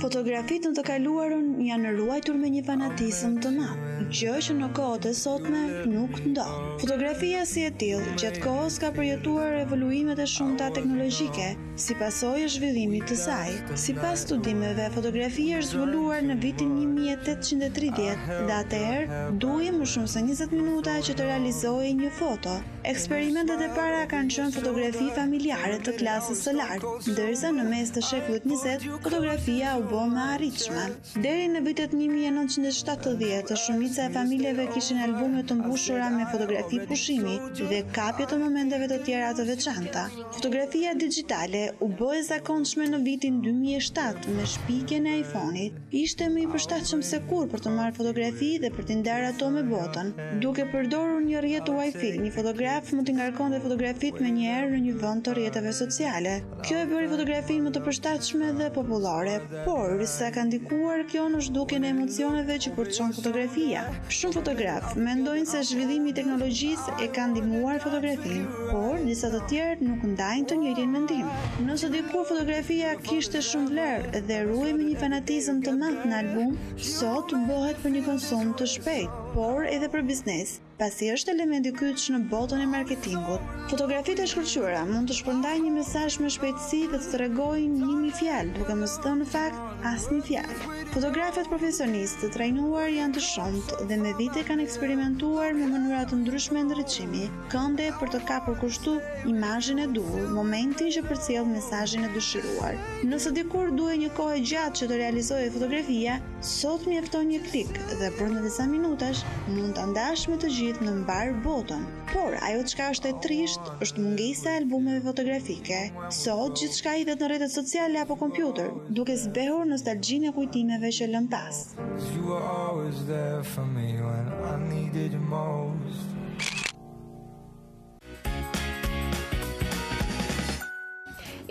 Fotografitë në të kaluarën janë ruajtur me një fanatizëm të madh, gjë që në kohët e sotme nuk ndodh. Fotografia si e tillë gjatë kohës ka përjetuar evoluimet e shumta teknologjike, si pasojë e zhvillimit të saj. Sipas studimeve, fotografia është zhvilluar në vitin 1830 dhe atëherë duhej më shumë se 20 minuta që të realizohej një foto. Eksperimentet e para kanë qenë fotografi familjare të klasës së lartë, ndërsa në mes të shekullit 20 fotografia u bë më arritshme. Deri në vitet 1970, shumica e familjeve kishin albume të mbushura me fotografi pushimi dhe kapje të momenteve të tjera të veçanta. Fotografia digjitale u bë e zakonshme në vitin 2007 me shpikjen e iPhone-it. Ishte më i përshtatshëm se kur për të marrë fotografi dhe për t'i ndarë ato me botën. Duke përdorur një rrjet Wi-Fi, një fotograf mund t'i ngarkonte fotografitë më një herë në një vend të rrjeteve sociale. Kjo e bëri fotografinë më të përshtatshme dhe popullore, por sa ka ndikuar kjo në zhdukjen e emocioneve që përçon fotografia. Shumë fotograf mendojnë se zhvillimi i teknologjisë e ka ndihmuar fotografinë, por disa të tjerë nuk ndajnë të njëjtin mendim. Nëse dikur fotografia kishte shumë vlerë dhe ruhej me një fanatizëm të madh në album, sot bëhet për një konsum të shpejtë, por edhe për biznes, pasi është element i kyç në botën e marketingut. Fotografitë e shkëlqyera mund të shpërndajnë një mesazh me shpejtësi dhe të tregojnë 1000 fjalë, duke mos thënë në fakt asnjë fjalë. Fotografët profesionistë të trajnuar janë të shumtë dhe me vite kanë eksperimentuar me mënyra të ndryshme ndriçimi, kënde për të kapur kushtu imazhin e duhur, momentin që përcjell mesazhin e dëshiruar. Nëse dikur duhej një kohë gjatë që të realizohej fotografia, sot mjafton një klik dhe brenda disa minutash mund ta ndash me të gjithë në mbar botën. Por ajo çka është e trisht është mungesa e albumeve fotografike. Sot gjithçka hidhet në rrjetet sociale apo kompjuter, duke zbehur nostalgjinë e kujtimeve që lëm pas.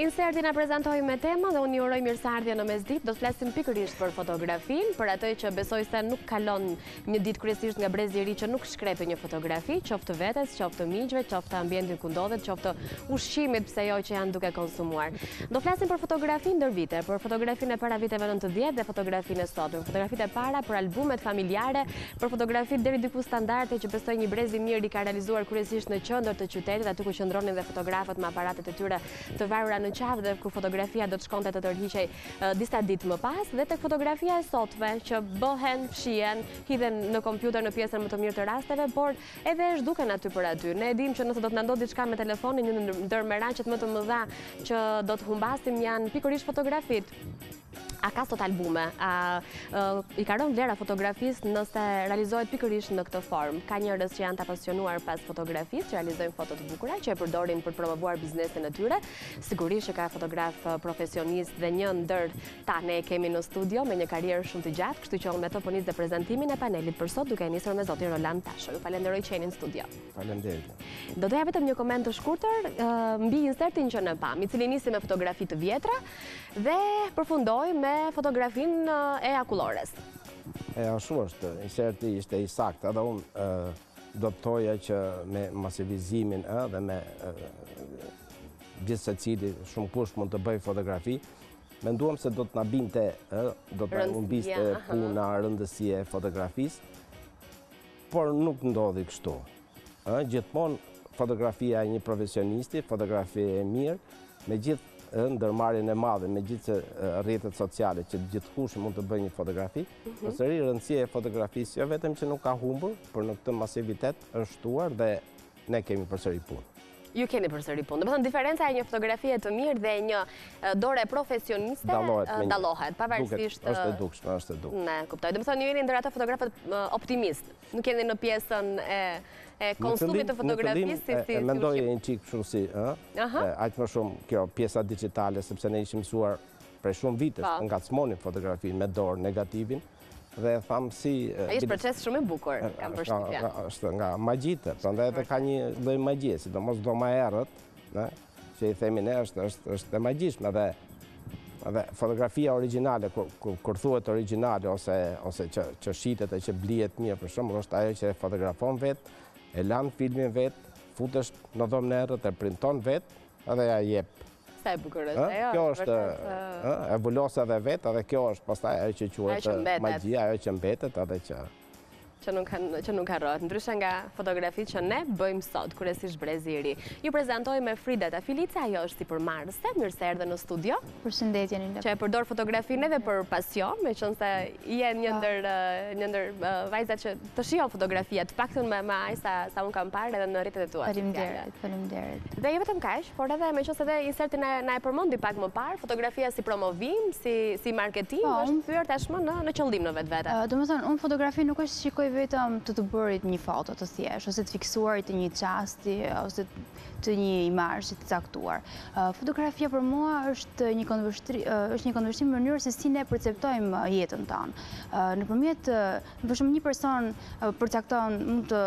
Inserti na prezantoi me tema dhe unë ju uroj mirëseardhje në Mesditë. Do të flasim pikërisht për fotografinë, për atë që besoj se nuk kalon një ditë kryesisht nga brezi i ri që nuk shkrepe një fotografi, qoftë vetes, qoftë miqve, qoftë ambientin ku ndodhet, qoftë ushqimit pse jo që janë duke konsumuar. Do flasim për fotografinë ndër vite, për fotografinë e para viteve 90 dhe fotografinë e sotme, fotografitë e para për albumet familjare, për fotografitë deri diku standarde që besoj një brez i mirë i ka realizuar kryesisht në qendër të qytetit, aty ku qëndronin dhe fotografët me aparatet e tyre të varura në qafë dhe ku fotografia do të shkonte të tërhiqej disa ditë më pas, dhe tek fotografia e sotme që bëhen, fshihen, hidhen në kompjuter në pjesën më të mirë të rasteve, por edhe zhduken aty për aty. Ne e dim që nëse do të na ndodh diçka me telefonin, një ndër meranqet më të mëdha që do të humbasim janë pikërisht fotografitë. A ka sot albume? I ka rënë vlera fotografisë nëse realizohet pikërisht në këtë formë? Ka njerëz që janë të apasionuar pas fotografisë, që realizojnë foto të bukura, që e përdorin për të promovuar biznesin e tyre. Sigurisht që ka fotograf profesionist dhe një ndër ta ne e kemi në studio me një karrierë shumë të gjatë, kështu që unë me të po nis dhe prezantimin e panelit për sot duke nisur me zotin Roland Tasho. Ju falenderoj që jeni në studio. Faleminderit. Do të jap vetëm një koment të shkurtër mbi insertin që ne pam, i cili nisi me fotografi të vjetra dhe përfundoi me fotografinë e akullores. Ashtu është, inserti ishte i saktë, edhe unë do të thoja që me masivizimin dhe me gjithë se cili shumë kush mund të bëj fotografi, menduam se do të na binte, do të humbiste puna, rëndësia e fotografisë, por nuk ndodhi kështu. Gjithmonë fotografia e një profesionisti, fotografia e mirë, me gjithë ndërmarrjen e madhe, me gjithë rrjetet sociale që gjithkush mund të bëjë një fotografi, përsëri rëndësia e fotografisë jo vetëm që nuk ka humbur, por në këtë masivitet është shtuar dhe ne kemi përsëri punë. Ju keni përsëri punë. Domethënë diferenca e një fotografie të mirë dhe një dore profesioniste dallohet, pavarësisht është e dukshme, është e dukshme. Ne kuptoj. Domethënë ju jeni ndër ato fotografët optimist. Nuk jeni në pjesën e konsumit të fotografisë si mendoj një çik kështu si, aq më shumë kjo pjesa digjitale, sepse ne ishim mësuar prej shumë vitesh të ngacmonin fotografinë me dorë, negativin. Dhe thamë si... Ishtë proces shumë i bukur, kam përshtypjen. Është nga magjitë, prandaj edhe ka një lloj magje, sidomos do më errët, që i themi ne është e magjishme dhe fotografia origjinale, kur thuhet origjinale ose që shitet e që blihet mirë, për shembull, është ajo që e fotografon vetë, e lan filmin vetë, futesh në dhomën e errët, e printon vetë, edhe ja jep Sa e bukur është, Kjo është e vulos edhe vetë, edhe kjo është pastaj ajo që quhet magjia, ajo që mbetet edhe që nuk harrohet. Ndryshe nga fotografitë që ne bëjmë sot, kryesisht breziri. Ju prezantoj me Frida ta Filica, ajo është si përmarrëse, mirë se erdhe në studio. Përshëndetje Nila. Që e përdor fotografinë edhe për pasion, meqense je një ndër vajzat që të shijon fotografia, të paktën me aq sa unë kam parë edhe në rrjetet e tua. Faleminderit. Dhe jo vetëm kaq, por edhe meqense edhe inserti na e përmendi pak më parë, fotografia si promovim, si marketing, është thyer tashmë në qëllim në vetvete. Domethënë, unë fotografi nuk është shikoj vetëm të bërit një foto të thjesht, ose të fiksuarit të një çasti, ose të një imazhi të caktuar. Fotografia për mua është një këndvështrim në mënyrë se si ne perceptojmë jetën tonë. Nëpërmjet, për shembull, një person mund të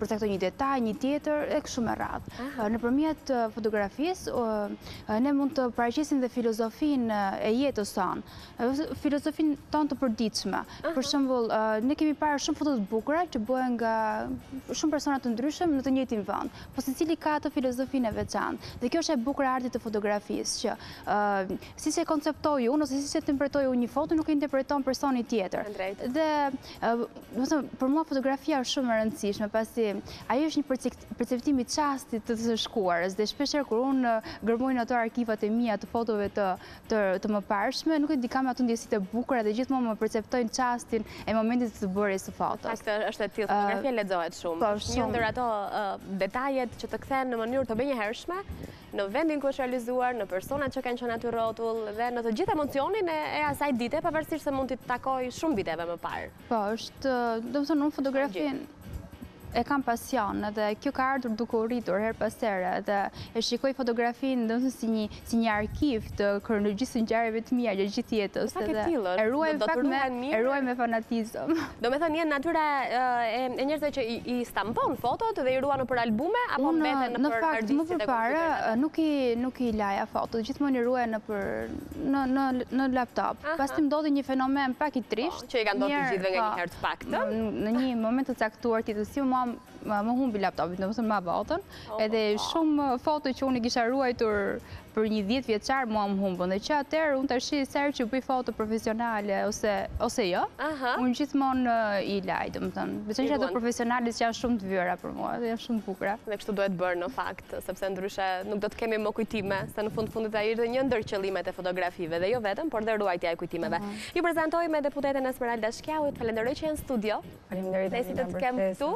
përcaktojë një detaj, një tjetër e kështu me radhë. Nëpërmjet fotografisë ne mund të paraqesim dhe filozofinë e jetës tonë, filozofinë tonë të përditshme. Për shembull, ne kemi parë shumë foto të bukura që bëhen nga shumë persona të ndryshëm në të njëjtin vend, po secili ka atë filozofinë e veçantë. Dhe kjo është e bukur e artit të fotografisë, që si se konceptoj unë ose si se interpretoj unë një foto, nuk e interpreton personi tjetër. Dhe për mua fotografia është shumë e rëndësishme, pasi ajo është një perceptim i çastit të së shkuarës, dhe shpeshherë kur unë gërmoj në ato arkivat e mia të fotove të mëparshme, nuk e di kam ato ndjesitë e bukura dhe gjithmonë më perceptojnë çastin e momentit të bërjes së fotos. Është e tillë, fotografia lexohet shumë. Një ndër ato detajet që të kthehen në mënyrë të menjëhershme në vendin ku është realizuar, në personat që kanë qenë aty rrotull dhe në të gjithë emocionin e asaj dite, pavarësisht se mund t'i takoj shumë viteve më parë. Po, është, domethënë, unë fotografinë e kam pasion, edhe kjo ka ardhur duke u rritur her pas here, dhe e shikoj fotografinë domethënë si një arkiv të kronologjisë së ngjarjeve të mia gjatë gjithë jetës. E ruaj me fanatizëm. Domethënë janë natyra e njerëzve që i stampon fotot dhe i ruan nëpër albume apo mbeten nëpër hard disk. Në fakt, më përpara nuk i laja fotot, gjithmonë i ruaj në laptop. Pastaj ndodhi një fenomen pak i trisht, që i ka ndodhur të gjithëve nga një herë të paktën. Në një moment të caktuar tjetër më humbi laptopin, domethënë ma botën, edhe shumë foto që unë i kisha ruajtur për një 10 vjeçar mua më humbën, dhe që atëherë unë tash sa herë që bëj foto profesionale ose jo, unë gjithmonë i laj, domethënë, veçanërisht ato profesionale që janë shumë të vëra për mua, dhe janë shumë të bukura. Dhe kështu duhet bërë në fakt, sepse ndryshe nuk do të kemi më kujtime, se në fundit ai është një ndër qëllimet e fotografive, dhe jo vetëm, por dhe ruajtja e kujtimeve. Ju prezantoj me deputetën Esmeralda Shkjaut, falenderoj që janë në studio. Faleminderit të kem këtu.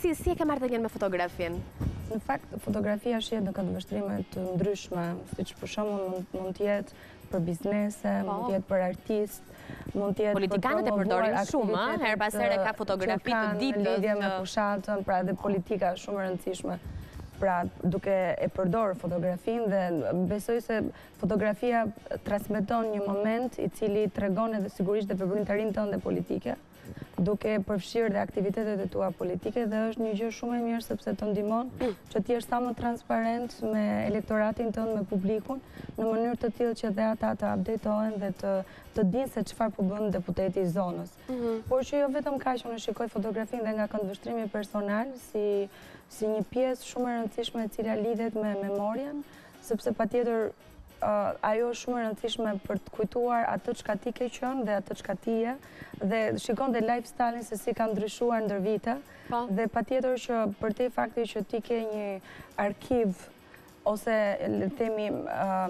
Si e ke marrë të njën me fotografin? Në fakt, fotografia shihet në këndvështrime të ndryshme, siç për shembull mund të jetë për biznese, mund të jetë për artist, mund të jetë për politikanët e përdorin shumë, her pas here ka fotografi të ditës në lidhje me fushatën, pra edhe politika shumë e rëndësishme. Pra, duke e përdorë fotografinë, dhe besoj se fotografia transmeton një moment i cili tregon edhe sigurisht dhe veprimtarinë tënde politike, duke përfshirë dhe aktivitetet e tua politike, dhe është një gjë shumë e mirë sepse të ndihmon që ti jesh sa më transparent me elektoratin tënd, me publikun, në mënyrë të tillë që dhe ata të updatohen dhe të dinë se çfarë po bën deputeti i zonës. Por që jo vetëm kaq, unë shikoj fotografinë dhe nga këndvështrimi personal si një pjesë shumë e rëndësishme e cila lidhet me memorien, sepse patjetër ajo është shumë e rëndësishme për të kujtuar atë çka ti ke qenë dhe atë çka ti je, dhe shikon dhe lifestyle-in se si ka ndryshuar ndër vite, dhe patjetër që për te fakti që ti ke një arkiv ose le të themi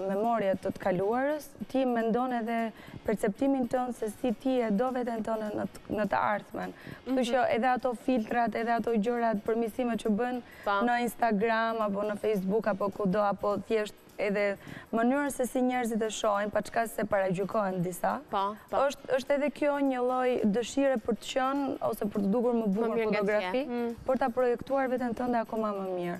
memorie të kaluarës, ti mendon edhe perceptimin tënd se si ti e do veten tënde në të ardhmen. Kështu që edhe ato filtrat, edhe ato gjërat, përmirësimet që bën në Instagram apo në Facebook apo kudo, apo thjesht edhe mënyrën se si njerëzit e shohin, pa çka se paragjykohen disa, është edhe kjo një lloj dëshire për të qenë ose për të dukur më bukur fotografi, por ta projektuar veten tënde akoma më mirë.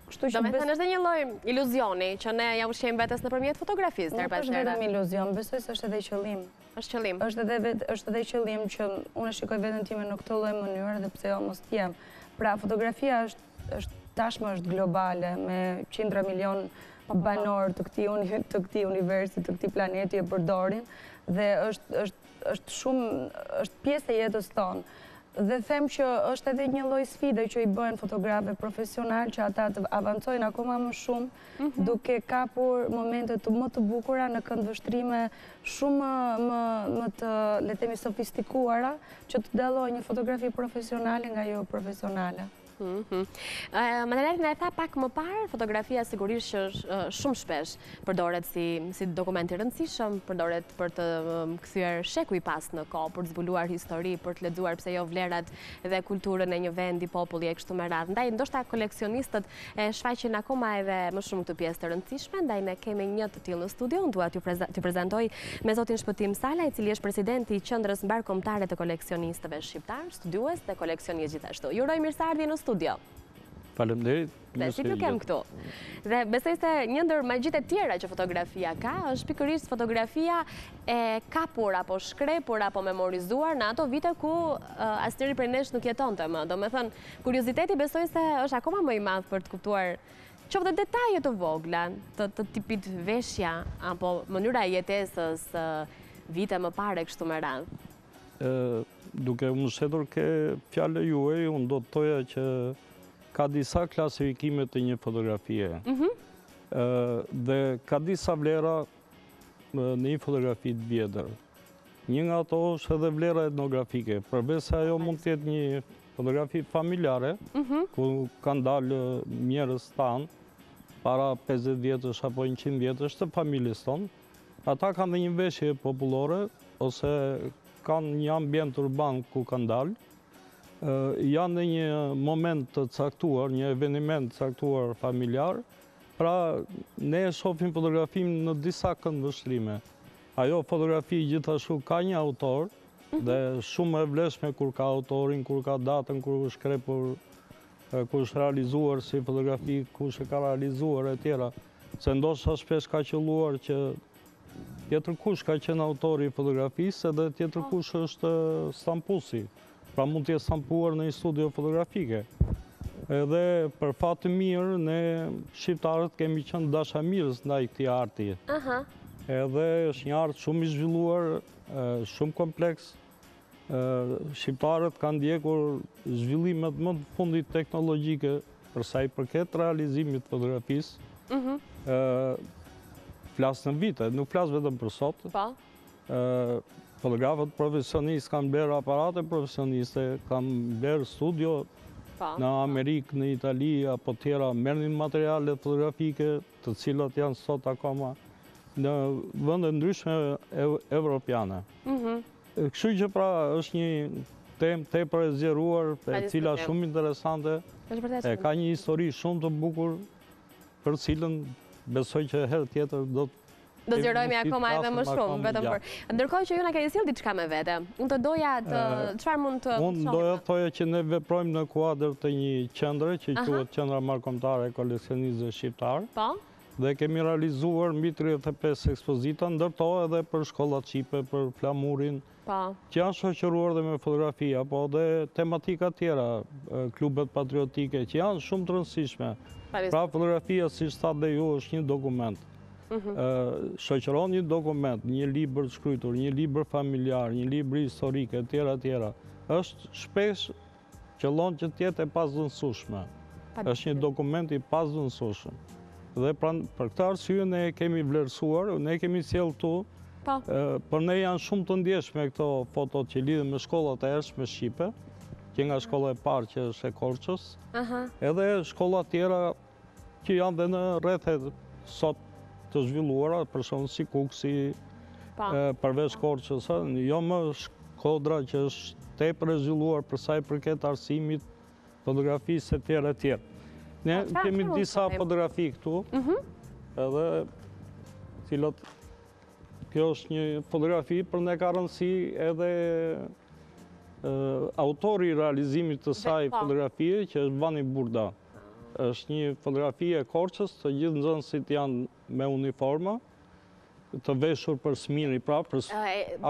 Domethënë është një lloj iluzioni që ne ja ushqejmë vetes nëpërmjet fotografisë. Nuk është vetëm iluzion, besoj se është edhe qëllim. Është qëllim. Është edhe qëllim që unë shikoj veten time në këtë lloj mënyre dhe pse jo mos të jem. Pra fotografia është tashmë është globale, me qindra milion banor të këtij universi, të këtij planeti e përdorin, dhe është pjesë e jetës tonë. Dhe them që është edhe një lloj sfide që i bëhen fotografëve profesional që ata të avancojnë akoma më shumë, duke kapur momente më të bukura në këndvështrime shumë më të, le të themi, sofistikuara, që të dallojë një fotografi profesionale nga jo profesionale. Mandalet nga e tha pak më parë, fotografia sigurisht që shumë shpesh përdoret si dokument i rëndësishëm, përdoret për të kthyer sheku i pas në kohë, për të zbuluar histori, për të lexuar pse jo vlerat dhe kulturën e një vendi, populli e kështu me radhë. Ndaj ndoshta koleksionistët e shfaqin akoma edhe më shumë këtë pjesë të rëndësishme, ndaj ne kemi një të tillë në studio. Unë dua t'ju prezantoj me zotin Shpëtim Sala, i cili është presidenti i Qendrës Mbarkombëtare të Koleksionistëve Shqiptar, studiues dhe koleksionist gjithashtu. Ju uroj mirëseardhje në studio. Faleminderit. Dhe si t'ju kem këtu. Dhe besoj se një ndër magjitë e tjera që fotografia ka, është pikërisht fotografia e kapur apo shkrepur apo memorizuar në ato vite ku asnjëri prej nesh nuk jetonte më. Domethënë, kurioziteti besoj se është akoma më i madh për të kuptuar qoftë detaje të vogla, të tipit veshja apo mënyra e jetesës vite më parë kështu me radhë. Duke u mbështetur ke fjalë juaj, unë do të thoja që ka disa klasifikime të një fotografie. Dhe ka disa vlera në një fotografi të vjetër. Një nga ato është edhe vlera etnografike, përveç se ajo mund të jetë një fotografi familjare, ku kanë dalë njerëz tanë, para 50 vjetësh apo 100 vjetësh të familjes tonë. Ata kanë dhe një veshje popullore, ose kanë një ambient urban ku kanë dalë, janë në një moment të caktuar, një eveniment caktuar familjar, pra ne shohim fotografin në disa këndvështrime. Ajo fotografi gjithashtu ka një autor, dhe shumë e vlefshme kur ka autorin, kur ka datën, kur është shkrepur, kur është realizuar si fotografi, kur është ka realizuar e tjera. Se ndoshta shpesh ka qelluar që tjetër kush ka qenë autori i fotografisë dhe tjetër kush është stampusi. Pra mund të jetë stampuar në një studio fotografike. Edhe për fat të mirë, ne shqiptarët kemi qenë dashamirës ndaj këtij arti. Edhe është një art shumë i zhvilluar, shumë kompleks. Shqiptarët kanë ndjekur zhvillimet më të fundit teknologjike për sa i përket realizimit të fotografisë. Flas në vite, nuk flas vetëm për sot. Fotografët profesionistë kanë blerë aparate profesioniste, kanë blerë studio në Amerikë, në Itali, apo tjera, merrnin materiale fotografike, të cilat janë sot akoma në vende ndryshme evropiane. Kështu që pra është një temë tepër e zgjeruar, e cila shumë interesante, e ka një histori shumë të bukur, për cilën besoj që herë tjetër do zgjerojmë akoma edhe më shumë, vetëm për. Ndërkohë që ju na keni sjellë diçka me vete. Unë të doja të çfarë mund të Unë doja të thoja që ne veprojmë në kuadër të një qendre që quhet Qendra Mbarkombëtare e Koleksionistëve Shqiptar. Po. Dhe kemi realizuar mbi 35 ekspozita, ndërto edhe për shkollat shqipe, për flamurin, që janë shoqëruar dhe me fotografia, po dhe tematika tjera, klubet patriotike, që janë shumë të rëndësishme. Pra fotografia, siç thatë dhe ju, është një dokument. Shoqëron një dokument, një libër të shkruar, një libër familjar, një libër historik, etj. Është shpesh qëllon që të jetë e pazëvendësueshme. Është një dokument i pazëvendësueshëm. Dhe për këtë arsye ne kemi vlerësuar, ne kemi sjellë këtu. Për ne janë shumë të ndjeshme këto fotot që lidhen me shkollat e ershme shqipe, që nga shkolla e parë që është e Korçës, edhe shkolla tjera që janë dhe në rrethet sot të zhvilluara, për shembull si Kuksi, përveç Korçës, jo më Shkodra që është tepër e zhvilluar për sa i përket arsimit, fotografisë e tjera. Ne kemi disa fotografi këtu, edhe cilat kjo është një fotografi, për ne ka rëndësi edhe autori i realizimit të saj fotografie, që është Vani Burda. Është një fotografi e Korçës, të gjithë nxënësit janë me uniforma, të veshur për smiri, pra,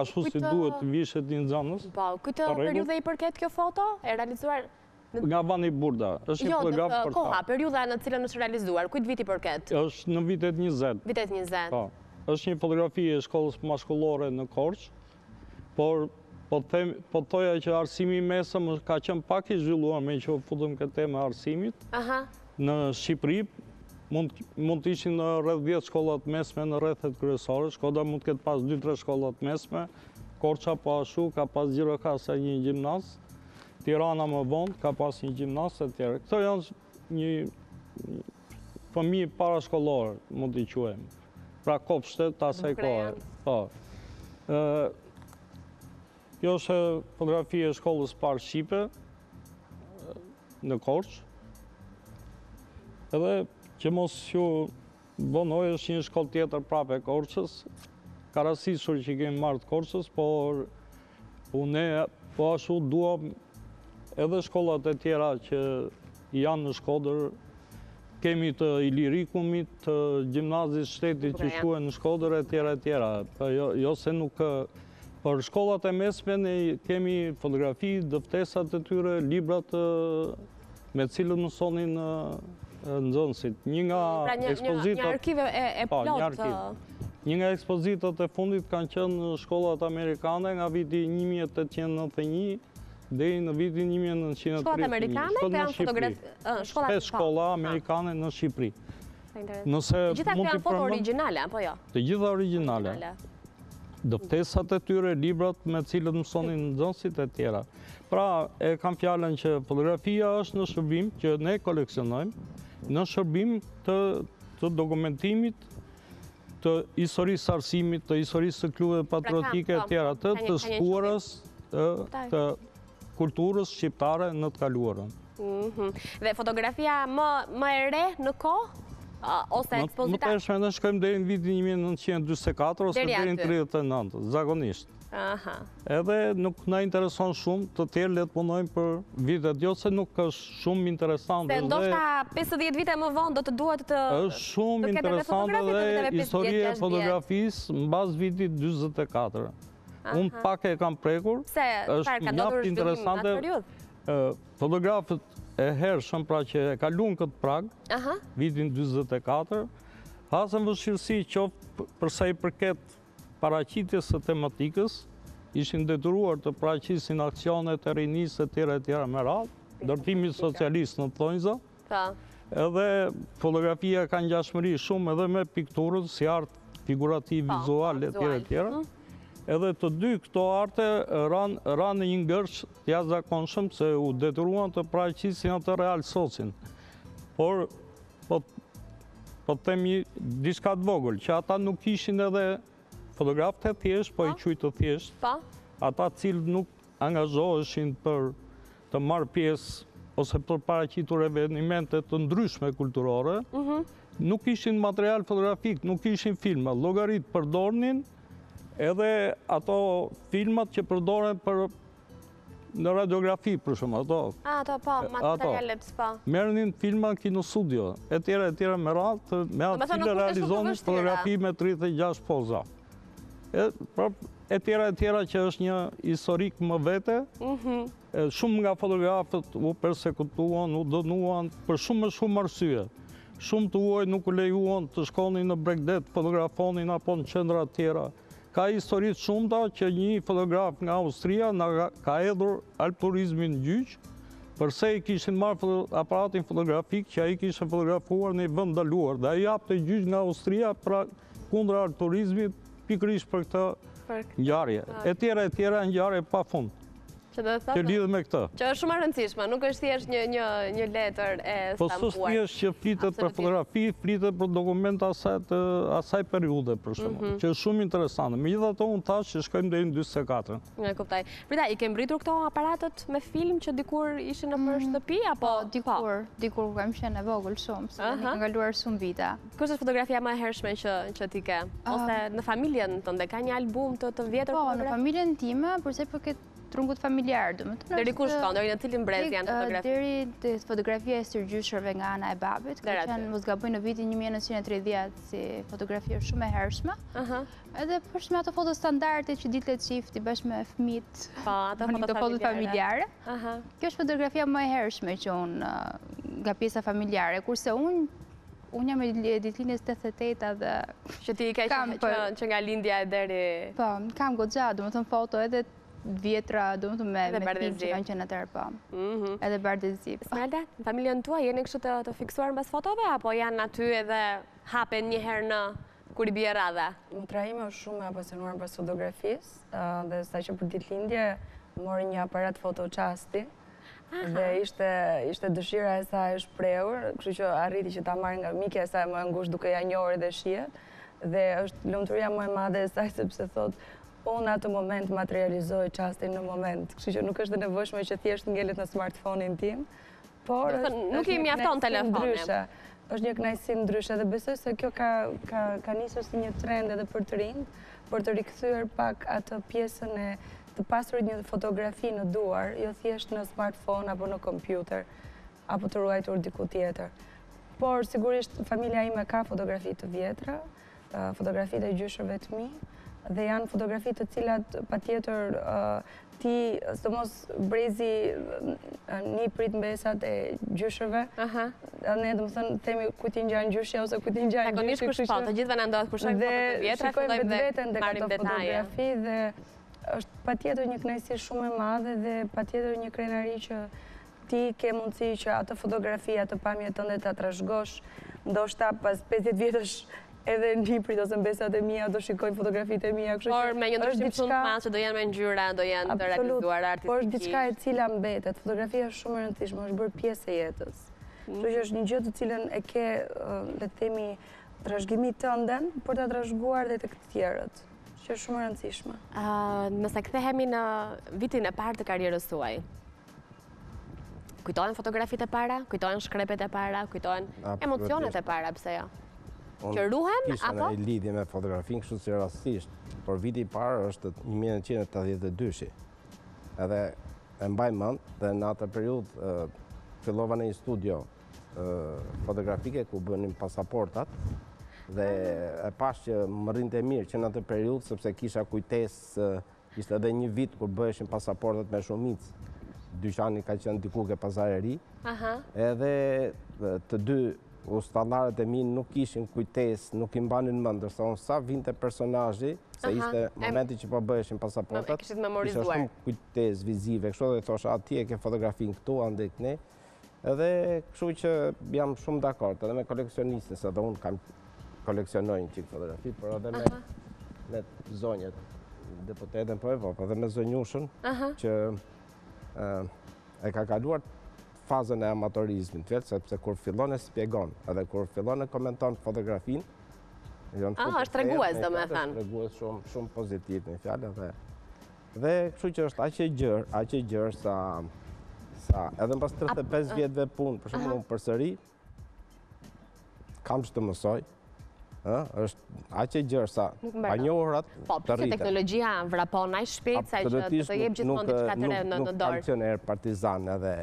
ashtu si duhet të vishet një nxënës. Këtë periudhë i përket kjo foto? E realizuar nga Vani Burda. Është një fotograf për ta. Koha, periudha në cilën është realizuar, kujt viti përket? Është në vitet 20. Vitet 20. Po. Është një fotografi e shkollës mashkullore në Korçë, por Po thoja që arsimi mesëm ka qenë pak i zhvilluar me që futëm këtë temë arsimit. Në Shqipëri mund të ishin rreth 10 shkollat mesme në rrethet kryesore. Shkodra mund të ketë pas 2-3 shkollat mesme. Korça po ashtu, ka pas Gjirokastra një gjimnaz. Tirana më vonë ka pas një gjimnaz e tjerë. Këto janë një fëmijë parashkollore, mund t'i quajmë. Pra kopshtet të asaj kohe. Po. Kjo është fotografia e shkollës parë shqipe në Korçë. Edhe që mos ju vonoj është një shkollë tjetër prapë e Korçës. Ka rastisur që kemi marrë të Korçës, por unë po ashtu duam edhe shkollat e tjera që janë në Shkodër. Kemi të Ilirikumit, të gjimnazit shtetit që shkuhen në Shkodër e tjera. Jo se nuk... Për shkollat e mesme ne kemi fotografi, dëftesat e tyre, librat me cilët mësonin nxënësit. Një nga ekspozitat... Një arkive e plot. Një nga ekspozitat e fundit kanë qenë në shkollat amerikane nga viti 1891 dhe në vitin 1930. Shkollat amerikane të janë fotografi? 5 shkolla amerikane në Shqipëri. Gjitha janë foto originale, apo jo? Të gjitha originale. Dëftesat e tyre, librat me cilët mësonin nxënësit e tjera. Pra, e kam fjalën që fotografia është në shërbim që ne koleksionojmë, në shërbim të dokumentimit, të historisë arsimit, të historisë të klubeve patriotike e tjera, të shkuarës, të kulturës shqiptare në të kaluarën. Dhe fotografia më e re në kohë? Ose ekspozita? Më të eshme në shkojmë deri në vitin 1924 ose deri në 39, zakonisht. Edhe nuk na intereson shumë, të tjerë le të punojmë për vitet, jo se nuk është shumë interesante. Se ndoshta 50 vite më vonë do të duhet të... është shumë interesante dhe historie e fotografisë në bazë vitit 24. Unë pak e kam prekur, është njaftë interesante. Fotografët e hershëm, pra që e kalun këtë prag, vitin 24, hasën vështirësi qoftë përsa i përket paraqitjes së tematikës, ishin detyruar të paraqisin aksionet e rinisë e tjera me radhë, ndërtimi socialist në thonjza, edhe fotografia ka ngjashmëri shumë edhe me pikturët, si artë figurativ, vizual e tjera. Edhe të dy këto arte ranë një ngërsh të jashtëzakonshëm se u detyruan të paraqisin atë real socin. Por, po themi diçka të vogël, që ata nuk ishin edhe fotografët e thjesht, po i quajtë të thjesht. Ata cilët nuk angazhoheshin për të marrë pjesë ose për paraqitur evenimente të ndryshme kulturore, nuk ishin material fotografik, nuk ishin filma, llogarit përdornin. Edhe ato filmat që përdoren për në radiografi, për shumë, ato po, materialet, po. Merrnin filma kinostudio, e tjera me radhë, me atë cilë realizonin fotografi me 36 poza. E tjera që është një historik më vete, shumë nga fotografët u persekutuan, u dënuan, për shumë arsye. Shumë të uaj nuk u lejuan të shkonin në Bregdet, fotografonin apo në qendra tjera. Ka historit shumëta që një fotograf nga Austria ka edhur alturizmin gjyq, përse i kishin marrë aparatin fotografik që a i kishin fotografuar në i vend ndaluar. Dhe a i japte gjyq nga Austria pra kundra alturizmit pikërisht për këtë ngjarje. E tjera ngjarje pa fund. Që lidhë me këtë. Që është shumë e rëndësishme, nuk është thjesht një letër e stampuar. Po s'është thjesht që flitet për fotografi, flitet për dokumenta asaj periude, për shumë, që është shumë interesante. Megjithatë unë thash që shkojmë deri në 44. E kuptoj. Prita, i ke mbritur këto aparatët me film që dikur ishin në për shtëpi, apo? Dikur kam qenë e vogël shumë, se ne kam kaluar shumë vite. Kush është fotografia më e hershme që ti ke? Ose në familjen tënde, ka një album të vjetër fotografi? Po, në familjen time, përse përket trungut familjar, deri ku shkon, deri në cilin brez janë fotografi? Deri të fotografia e stërgjyshërve nga ana e babit, ka qenë mos gaboj në vitin 1930 si fotografia shumë e hershme. Edhe përshme ato foto standarde që dilte qifti bashkë me fëmijët, ato foto familjare. Kjo është fotografia më e hershme që unë nga pjesa familjare, kurse unë jam e ditëlinjës 88 dhe... Që ti i ke që nga lindja e deri... Po, kam goxha, do më thënë foto edhe vjetra, do më të me film që kanë qenë atërë, po. Edhe bardezi. Smelda, në familjen tua jeni kështu të fiksuar mbas fotove, apo janë aty edhe hapen një herë në kur i bie radha? Më trajime është shumë e apasionuar pas fotografisë, dhe sa që për ditëlindje mori një aparat fotoqasti, dhe ishte dëshira e saj e shprehur, kështu që arriti që ta marrë nga mike e saj më ngushtë duke ja njohur dhe shihet, dhe është lumturia më e madhe e saj sepse thotë unë atë moment materializoj qastin në moment, kështu që nuk është nevojshme që thjesht ngelet në smartphone-in tim, por nuk i mjafton telefoni. Është një kënaqësi ndryshe dhe besoj se kjo ka nisur si një trend edhe për të rinj, për të rikthyer pak atë pjesën e të pasurit një fotografi në duar, jo thjesht në smartphone apo në kompjuter, apo të ruajtur diku tjetër. Por sigurisht familja ime ka fotografi të vjetra, fotografi të gjyshërve të mi, dhe janë fotografi të cilat patjetër ti, sëmos brezi një prit mbesat e gjyshërve, ne do më thënë temi ku ti ngjan gjyshja ose ku ti ngjan gjyshi. Takonisht kush të gjithëve në ndohet kur shojmë foto të vjetra, fillojmë dhe marrim detaje. Dhe është patjetër një kënaqësi shumë e madhe dhe patjetër një krenari që ti ke mundësi që atë fotografi, atë pamje tënde ta trashëgosh, ndoshta pas 50 vjetësh edhe niprit ose mbesat e mia do shikojnë fotografitë e mia, por me një ndryshim shumë të madh që do janë me ngjyra, do janë të realizuara artistikisht. Por është diçka e cila mbetet. Fotografia është shumë e rëndësishme, është bërë pjesë e jetës. Kështu që është një gjë të cilën e ke, le të themi, trashëgimit tënden për ta trashëguar dhe tek të tjerët. Që është shumë e rëndësishme. Nëse kthehemi në vitin e parë të karrierës tuaj, kujtohen fotografitë e para, kujtohen shkrepet e para, kujtohen emocionet e para, pse jo? Që ruhen, apo? Kisha në lidhje me fotografin, kështu si rastisht, por viti i parë është 1982. Edhe e mbaj mend dhe në atë periudhë fillova në një studio fotografike ku bënim pasaportat dhe e pash që më rrinte mirë që në atë periudhë sepse kisha kujtesë, ishte edhe një vit kur bëheshin pasaportat me shumicë. Dyqani ka qenë diku ke Pazari i Ri. Edhe të dy ustallarët e mi nuk ishin kujtesë, nuk i mbanin mend, ndërsa unë sa vinte personazhi, se ishte momenti që po bëheshin pasaportat, kishit memorizuar. Isha shumë kujtesë vizive, kështu dhe thosha atje ke fotografin këtu, ande këne. Edhe kështu që jam shumë dakord, edhe me koleksionistën, se edhe unë kam koleksionoj një qikë fotografi, por edhe me zonjët, deputetën po e vopë, edhe me zonjushën, që e ka kaluar fazën e amatorizmit, sepse kur fillon e spjegon, edhe kur fillon e komenton fotografin, është tregues, do me thënë. Është tregues shumë pozitiv në fjallë, dhe kështu që është aq e gjërë sa edhe pas 35 vjetëve punë, për shumë unë përsëri, kam që të mësoj, është aq e gjërë sa panjohurat të rriten. Po, përse teknologjia vrapon aq shpejt sa që të jep gjithmonë diçka të re në dorë. Nuk kam qenë erë partizan edhe,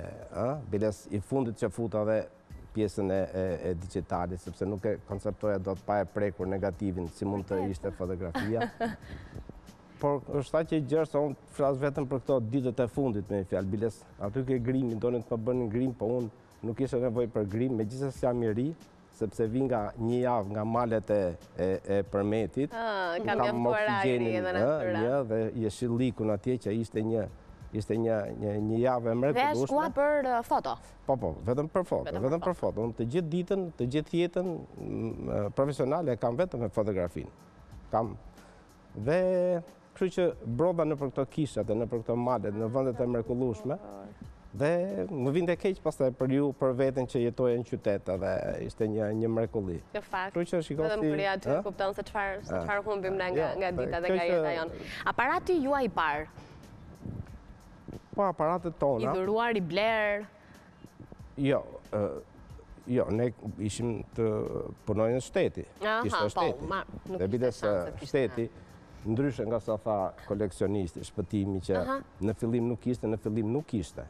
biles i fundit që futa dhe pjesën e digitalit, sepse nuk e konceptoja do të pa e prekur negativin si mund të ishte fotografia. Por është aq e gjërë sa unë flas vetëm për këto ditët e fundit me një fjalë, biles aty ke grimin, donin të më bënin grim, po unë nuk ishe nevojë për grim, megjithëse jam i ri, sepse vi nga një javë nga malet e përmetit, kam oksigenin dhe jeshillikun atje që ishte një javë e mrekullueshme. Dhe shkuat për foto? Po, vetëm për foto. Unë të gjithë ditën, të gjithë jetën profesionale kam vetëm me fotografin. Dhe kështu që brodha në për këto kishat e në për këto malet, në vëndet e mrekullueshme, dhe më vinte keq pastaj për ju, për veten që jetoja në qytet, dhe ishte një mrekulli. Në fakt, vetëm kur ja ty kupton se çfarë humbim nga dita dhe nga jeta jonë. Aparati juaj i parë? Po, aparatet tona. I dhuruar, i bler? Jo, ne ishim të punojnë në shteti. Ishte shteti. Dhe bides shteti, ndryshe nga sa tha koleksionisti, shpëtimi që në fillim nuk ishte.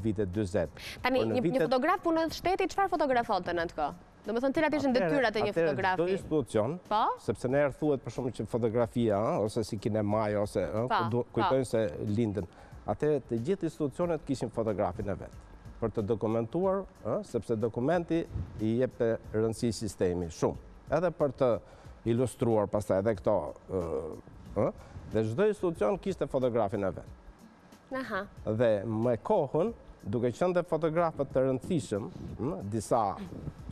Vitet 20. Tani, një fotograf punën në shteti, çfarë fotografonte në atë kohë? Do më thënë, cilat ishin detyrat e një fotografi? Do institucion, sepse ne thuhet për shumë që fotografia, ose si kinemaja, ose kujtojnë se lindën. Atëherë të gjithë institucionet kishin fotografin e vetë, për të dokumentuar, sepse dokumenti i jep të rëndësi sistemi shumë. Edhe për të ilustruar pastaj edhe këto, dhe çdo institucion kishte fotografin e vetë. Dhe me kohën, duke qenë dhe fotografët të rëndësishëm, disa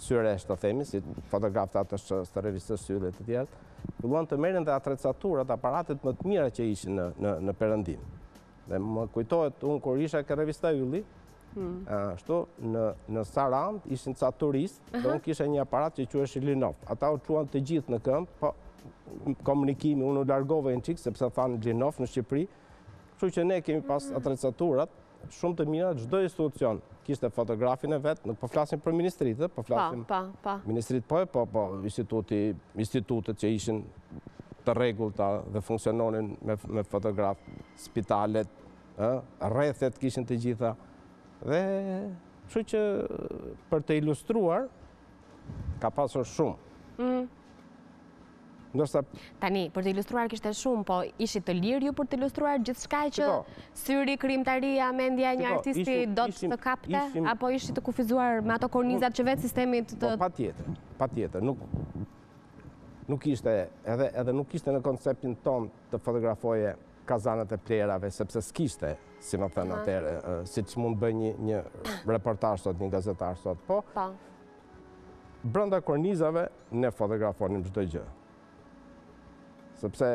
syresh të themi, si fotografët atës të revistës sylle të tjerët, filluan të merren dhe atreçaturat, aparatet më të mira që ishin në Perëndim. Dhe më kujtohet, unë kur isha ke revista Ylli, ashtu në Sarand ishin ca turistë, dhe unë kisha një aparat që quhej Linov. Ata u çuan të gjithë në këmbë, po komunikimi unë u largova një çik sepse thanë Linov në Shqipëri, kështu që ne kemi pas atreçaturat shumë të mira, çdo institucion kishte fotografin e vet, nuk po flasim për ministritë, po flasim ministritë po institutet që ishin të rregullta dhe funksiononin me fotograf, spitalet, rrethet kishin të gjitha. Dhe kështu që për të ilustruar ka pasur shumë. Tani, për të ilustruar kishte shumë, po ishit të lirë ju për të ilustruar gjithçka që syri, krijimtaria, mendja e një artisti do të kapte, apo ishit të kufizuar me ato kornizat që vetë sistemi të... Patjetër, nuk ishte, edhe nuk ishte në konceptin ton të fotografoje kazanët e plerave, sepse s'kishte, si më thënë atëherë, si që mund bëj një reportazh sot, një gazetar sot, po brenda kornizave ne fotografonim çdo gjë. Sepse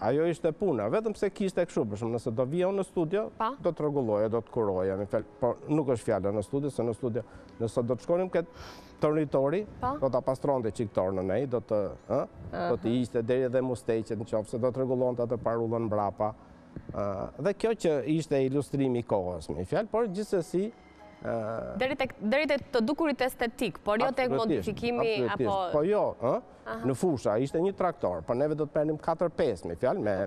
ajo ishte puna, vetëm se kishte kështu, për shembull, nëse do vija unë në studio, do të rregulloja, do të kuroja, por nuk është fjala në studio, se në studio, nëse do të shkonim këtë tornitori, do ta pastronte çik tornën ai, do të ishte deri edhe musteqet nëse do të rregullonte atë parullën mbrapa. Dhe kjo që ishte ilustrimi i kohës, me fjalë, por gjithsesi deri tek të dukurit estetik, por jo tek modifikimi apo... Po jo, në fusha ishte një traktor, por neve do të pernim 4-5, me fjalë,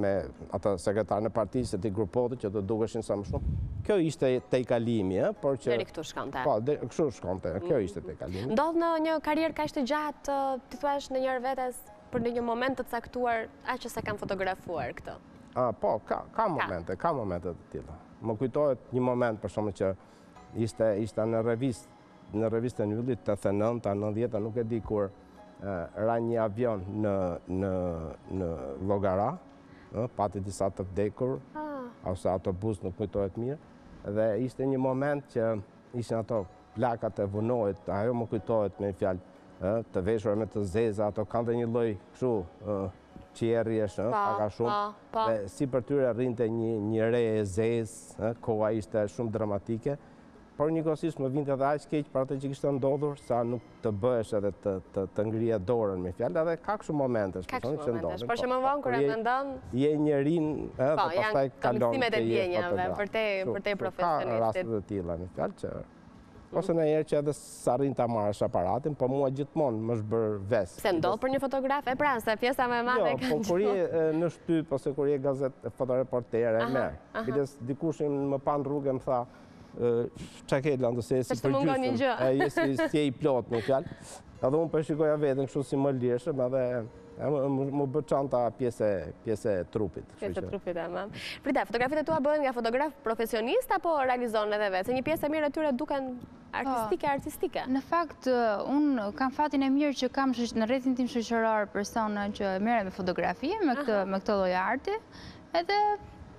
me atë sekretarën e partisë, të grupotit që do dukeshin sa më shumë. Kjo ishte tejkalimi, por që... Deri këtu shkonte. Po, kështu shkonte, kjo ishte tejkalimi. Ndodh në një karrierë kaq të gjatë, ti thua në njëherë vetes për në një moment të caktuar, që se kam fotografuar këtë? Po, ka momente të tilla. Më kujtohet një moment, për shkakun që ishte në revistën Yllit 89-90, nuk e di kur, ra një avion në llogara, pati disa të vdekur, ose autobus, nuk kujtohet mirë, dhe ishte një moment që ishin ato plakat e vunojt, ajo më kujtohet me fjalë, të veshura me të zeza, ato kanë dhe një lloj kështu qerrjesh, paka shumë, dhe si për tyre rrinte një re e zezë, koha ishte shumë dramatike, por njëkohësisht më vinte edhe aq keq për atë që kishte ndodhur, sa nuk të bëhesh edhe të ngrije dorën me fjalë, edhe ka kështu momente, por që më vonë kur e mendon, je një rin, dhe pastaj kalon mësimet e ndjenjave për te profesionistit. Ka raste të tilla me fjalë që ose në herë që edhe s'arrin ta marrësh aparatin, po mua gjithmonë më është bërë ves. Pse ndodh për një fotograf, e pra, se pjesa më e madhe ka. Jo, po kur je në shtyp ose kur je gazetë fotoreportere, merr. Bides dikush më pa në rrugë më tha, çka ke Lando se si përgjysmë. Ai si i plot me fjalë. Edhe unë po shikoja veten kështu si më lirshëm, edhe më bë çanta pjesë e trupit. Pjesë e trupit, tamam. Prita, fotografitë tua bëhen nga fotograf profesionist apo realizon edhe vetë? Se një pjesë e mirë e tyre duken artistike. Në fakt, unë kam fatin e mirë që kam në rrethin tim shoqëror persona që merren me fotografi, me këtë lloj arti, edhe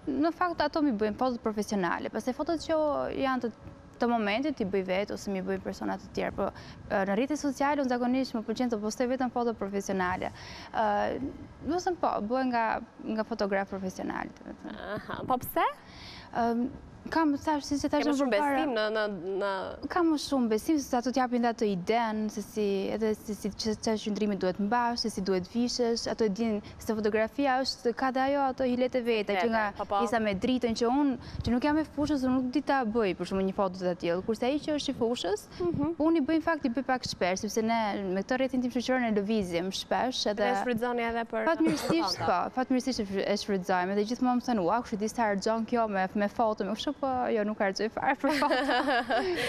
në fakt ato mi bëjnë fotot profesionale. Pastaj fotot që janë të momentit i bëj vetë ose mi bëj personat të tjerë, po në rrjetet sociale unë zakonisht më pëlqen të postoj vetëm foto profesionale. Nëse po, bëhen nga fotograf profesional. Po pse? Kam, si që thashtë shumë besim në... Kam më shumë besim, se ato t'japin dhe ato iden, edhe si që qëndrimi duhet mbash, se si duhet vishesh, ato e din se fotografia është ka dhe ajo ato hilet e vete, që nga isa me dritën që unë, që nuk jam e fushës, unë nuk di ta bëj, për shumë një foto të tillë, kurse ai që është i fushës, unë i bëj në fakt i bëj pak shpesh, sepse ne me këtë rrjetin tim shoqëror ne lëvizjem shpesh, edhe shfrytëzoni edhe për fatmirësisht e shfrytëzojmë, edhe gjithmonë më thënë, "Ua, kush i di sa harxhon kjo me foto, me kështu." kështu, po jo, nuk harxoj fare për foto.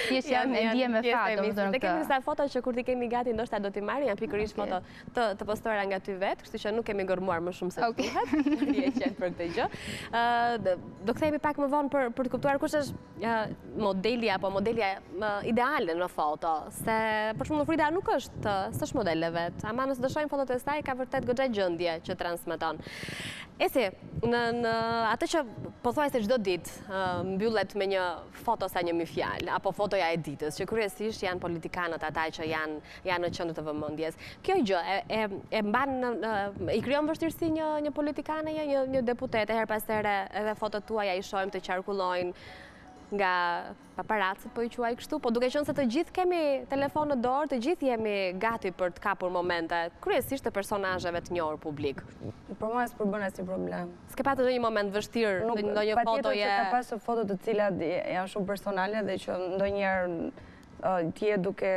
Thjesht jam e ndije me fatë. Ne kemi disa foto që kur ti kemi gati ndoshta do t'i marrim, janë pikërisht foto të postuara nga ty vetë, kështu që nuk kemi gërmuar më shumë se duhet. Je qenë për këtë gjë. Do kthehemi pak më vonë për të kuptuar kush është modeli apo modelja ideale në foto, se për shembull Frida nuk s'është modele vet, ama nëse do shohim fotot e saj ka vërtet goxha gjendje që transmeton. Esi, në atë që pothuajse çdo ditë mbyllet me një foto sa një fjalë apo fotoja e ditës, që kryesisht janë politikanët ata që janë në qendër të vëmendjes. Kjo gjë e mban i krijon vështirësi një politikane, një deputete, her pas here edhe fotot tuaja i shohim të qarkullojnë nga paparacët, po i quaj kështu, po duke qenë se të gjithë kemi telefon në dorë, të gjithë jemi gati për të kapur momente, kryesisht të personazheve të njohur publik. Për mua s'po bën asnjë problem. S'ke patur ndonjë moment vështirë, ndonjë fotoje? Patjetër ka pasur foto të cilat janë shumë personale dhe që ndonjëherë ti je duke,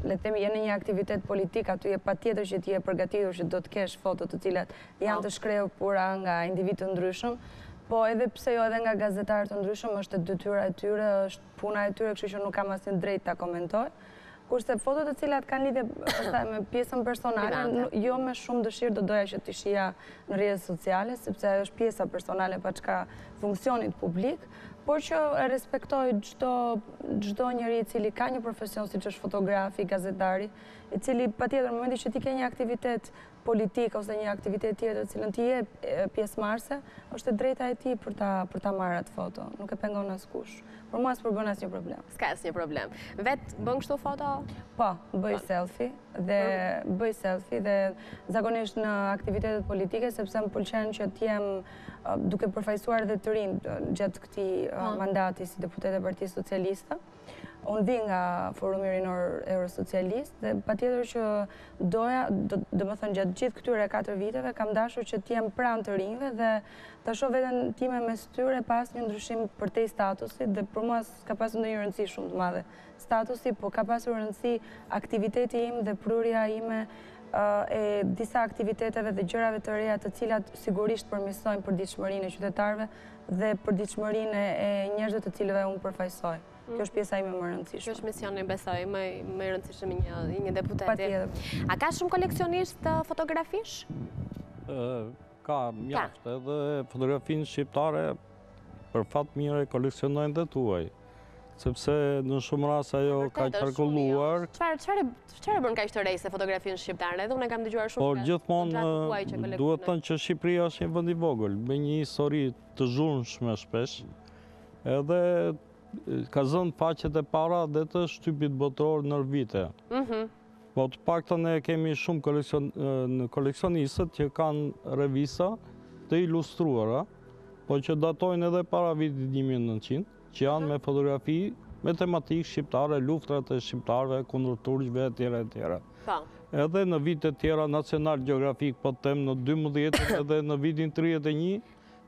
le të themi, je në një aktivitet politik, aty je patjetër që ti je përgatitur që do të kesh foto të cilat janë të shkrehura nga individ të ndryshëm. Po edhe pse jo edhe nga gazetarë të ndryshëm, është detyra e tyre, është puna e tyre, kështu që nuk kam asnjë drejtë ta komentoj. Kurse fotot të cilat kanë lidhje me pjesën personale, jo me shumë dëshirë do doja që t'i shija në rrjetet sociale, sepse është pjesa personale pa çka funksionit publik, por që e respektoj çdo njeri i cili ka një profesion siç është fotografi, gazetari, i cili patjetër në momentin që ti ke një aktivitet politik ose një aktivitet tjetër të cilën ti je pjesëmarrëse, është e drejta e tij për ta marrë atë foto, nuk e pengon askush. Për mua s'po bën asnjë problem. S'ka asnjë problem. Vet bën kështu foto? Po, bëj selfie dhe zakonisht në aktivitetet politike sepse më pëlqen që të jem duke përfaqësuar edhe të rinj gjatë këtij mandati si deputete e Partisë Socialiste. Unë vi nga Forumi Rinor Eurosocialist dhe patjetër që doja, domethënë gjatë gjithë këtyre 4 viteve kam dashur që të jem pranë të rinjve dhe ta shoh veten time mes tyre pas një ndryshim përtej statusit dhe për mua s'ka pasur ndonjë rëndësi shumë të madhe statusi, po ka pasur rëndësi aktiviteti im dhe prurja ime e disa aktiviteteve dhe gjërave të reja të cilat sigurisht përmirësojnë përditshmërinë e qytetarëve dhe përditshmërinë e njerëzve të cilëve unë përfaqësoj. Kjo është pjesa ime më e rëndësishme. Kjo është misioni, besoj, më i rëndësishëm i një deputeti. Patjetër. A ka shumë koleksionistë fotografish? Ka mjaft, edhe fotografinë shqiptare për fat mirë koleksionojnë dhe tuaj. Sepse në shumë raste ajo ka qarkulluar. Çfarë bën kaq të rej se fotografinë shqiptare? Edhe unë kam dëgjuar shumë. Por gjithmonë duhet thënë që Shqipëria është një vend i vogël, me një histori të zhurmshme shpesh. Edhe ka zënë faqet e para dhe të shtypit botror në vite. Po të paktën ne kemi shumë koleksionistët që kanë revista të ilustruara, po që datojnë edhe para vitit 1900, që janë me fotografi, me tematikë shqiptare, luftrat e shqiptarëve, kundër turqëve, etj. Edhe në vitet tjera Nacional Geografik, po të them në 12 edhe në vitin 31,